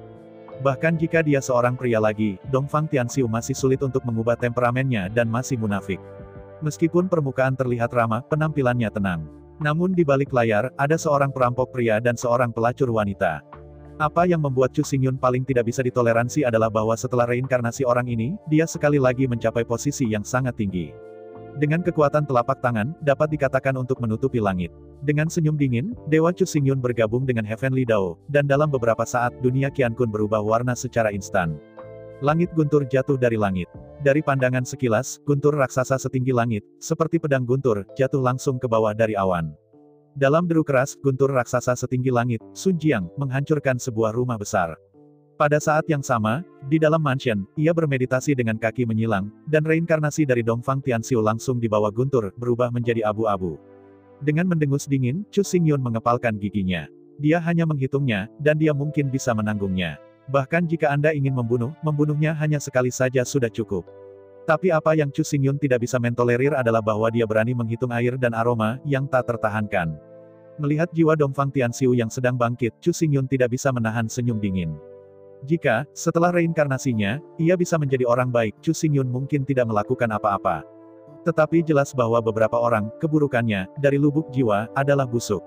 Bahkan jika dia seorang pria lagi, Dongfang Tianxiu masih sulit untuk mengubah temperamennya dan masih munafik. Meskipun permukaan terlihat ramah, penampilannya tenang. Namun di balik layar, ada seorang perampok pria dan seorang pelacur wanita. Apa yang membuat Chu Xingyun paling tidak bisa ditoleransi adalah bahwa setelah reinkarnasi orang ini, dia sekali lagi mencapai posisi yang sangat tinggi. Dengan kekuatan telapak tangan, dapat dikatakan untuk menutupi langit. Dengan senyum dingin, Dewa Chu Xingyun bergabung dengan Heavenly Dao, dan dalam beberapa saat dunia Qiankun berubah warna secara instan. Langit guntur jatuh dari langit. Dari pandangan sekilas, guntur raksasa setinggi langit, seperti pedang guntur, jatuh langsung ke bawah dari awan. Dalam deru keras, guntur raksasa setinggi langit, Sun Jiang, menghancurkan sebuah rumah besar. Pada saat yang sama, di dalam mansion, ia bermeditasi dengan kaki menyilang, dan reinkarnasi dari Dongfang Tianxiu langsung dibawa guntur, berubah menjadi abu-abu. Dengan mendengus dingin, Chu Xingyun mengepalkan giginya. Dia hanya menghitungnya, dan dia mungkin bisa menanggungnya. Bahkan jika Anda ingin membunuhnya hanya sekali saja sudah cukup. Tapi apa yang Chu Xingyun tidak bisa mentolerir adalah bahwa dia berani menghitung air dan aroma, yang tak tertahankan. Melihat jiwa Dongfang Tianxiu yang sedang bangkit, Chu Xingyun tidak bisa menahan senyum dingin. Jika, setelah reinkarnasinya, ia bisa menjadi orang baik, Chu Xingyun mungkin tidak melakukan apa-apa. Tetapi jelas bahwa beberapa orang, keburukannya, dari lubuk jiwa, adalah busuk.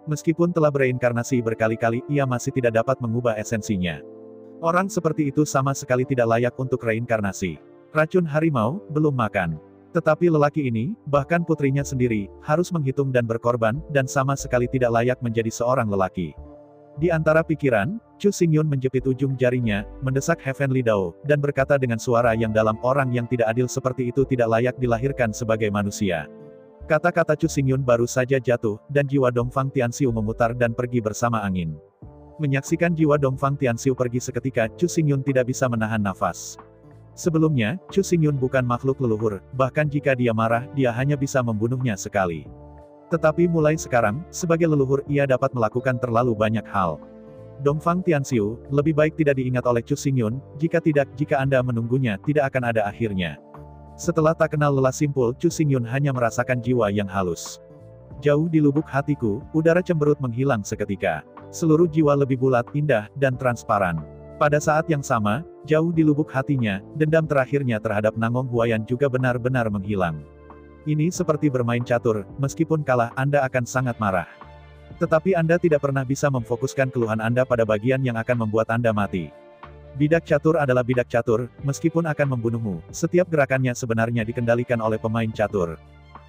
Meskipun telah bereinkarnasi berkali-kali, ia masih tidak dapat mengubah esensinya. Orang seperti itu sama sekali tidak layak untuk reinkarnasi. Racun harimau, belum makan. Tetapi lelaki ini, bahkan putrinya sendiri, harus menghitung dan berkorban, dan sama sekali tidak layak menjadi seorang lelaki. Di antara pikiran, Chu Xingyun menjepit ujung jarinya, mendesak Heavenly Dao, dan berkata dengan suara yang dalam, orang yang tidak adil seperti itu tidak layak dilahirkan sebagai manusia. Kata-kata Chu Xingyun baru saja jatuh, dan jiwa Dongfang Tianxiu memutar dan pergi bersama angin. Menyaksikan jiwa Dongfang Tianxiu pergi seketika, Chu Xingyun tidak bisa menahan nafas. Sebelumnya, Chu Xingyun bukan makhluk leluhur, bahkan jika dia marah, dia hanya bisa membunuhnya sekali. Tetapi mulai sekarang, sebagai leluhur, ia dapat melakukan terlalu banyak hal. Dongfang Tianxiu, lebih baik tidak diingat oleh Chu Xingyun, jika Anda menunggunya, tidak akan ada akhirnya. Setelah tak kenal lelah simpul, Chu Xingyun hanya merasakan jiwa yang halus. Jauh di lubuk hatiku, udara cemberut menghilang seketika. Seluruh jiwa lebih bulat, indah, dan transparan. Pada saat yang sama, jauh di lubuk hatinya, dendam terakhirnya terhadap Nangong Huayan juga benar-benar menghilang. Ini seperti bermain catur, meskipun kalah Anda akan sangat marah. Tetapi Anda tidak pernah bisa memfokuskan keluhan Anda pada bagian yang akan membuat Anda mati. Bidak catur adalah bidak catur, meskipun akan membunuhmu, setiap gerakannya sebenarnya dikendalikan oleh pemain catur.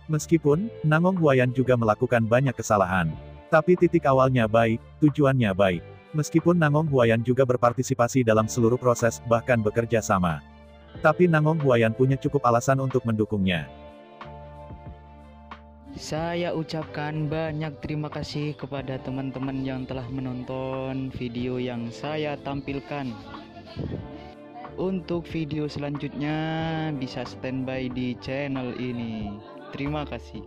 Meskipun, Nangong Huayan juga melakukan banyak kesalahan. Tapi titik awalnya baik, tujuannya baik. Meskipun Nangong Huayan juga berpartisipasi dalam seluruh proses, bahkan bekerja sama. Tapi Nangong Huayan punya cukup alasan untuk mendukungnya. Saya ucapkan banyak terima kasih kepada teman-teman yang telah menonton video yang saya tampilkan. Untuk video selanjutnya bisa standby di channel ini. Terima kasih.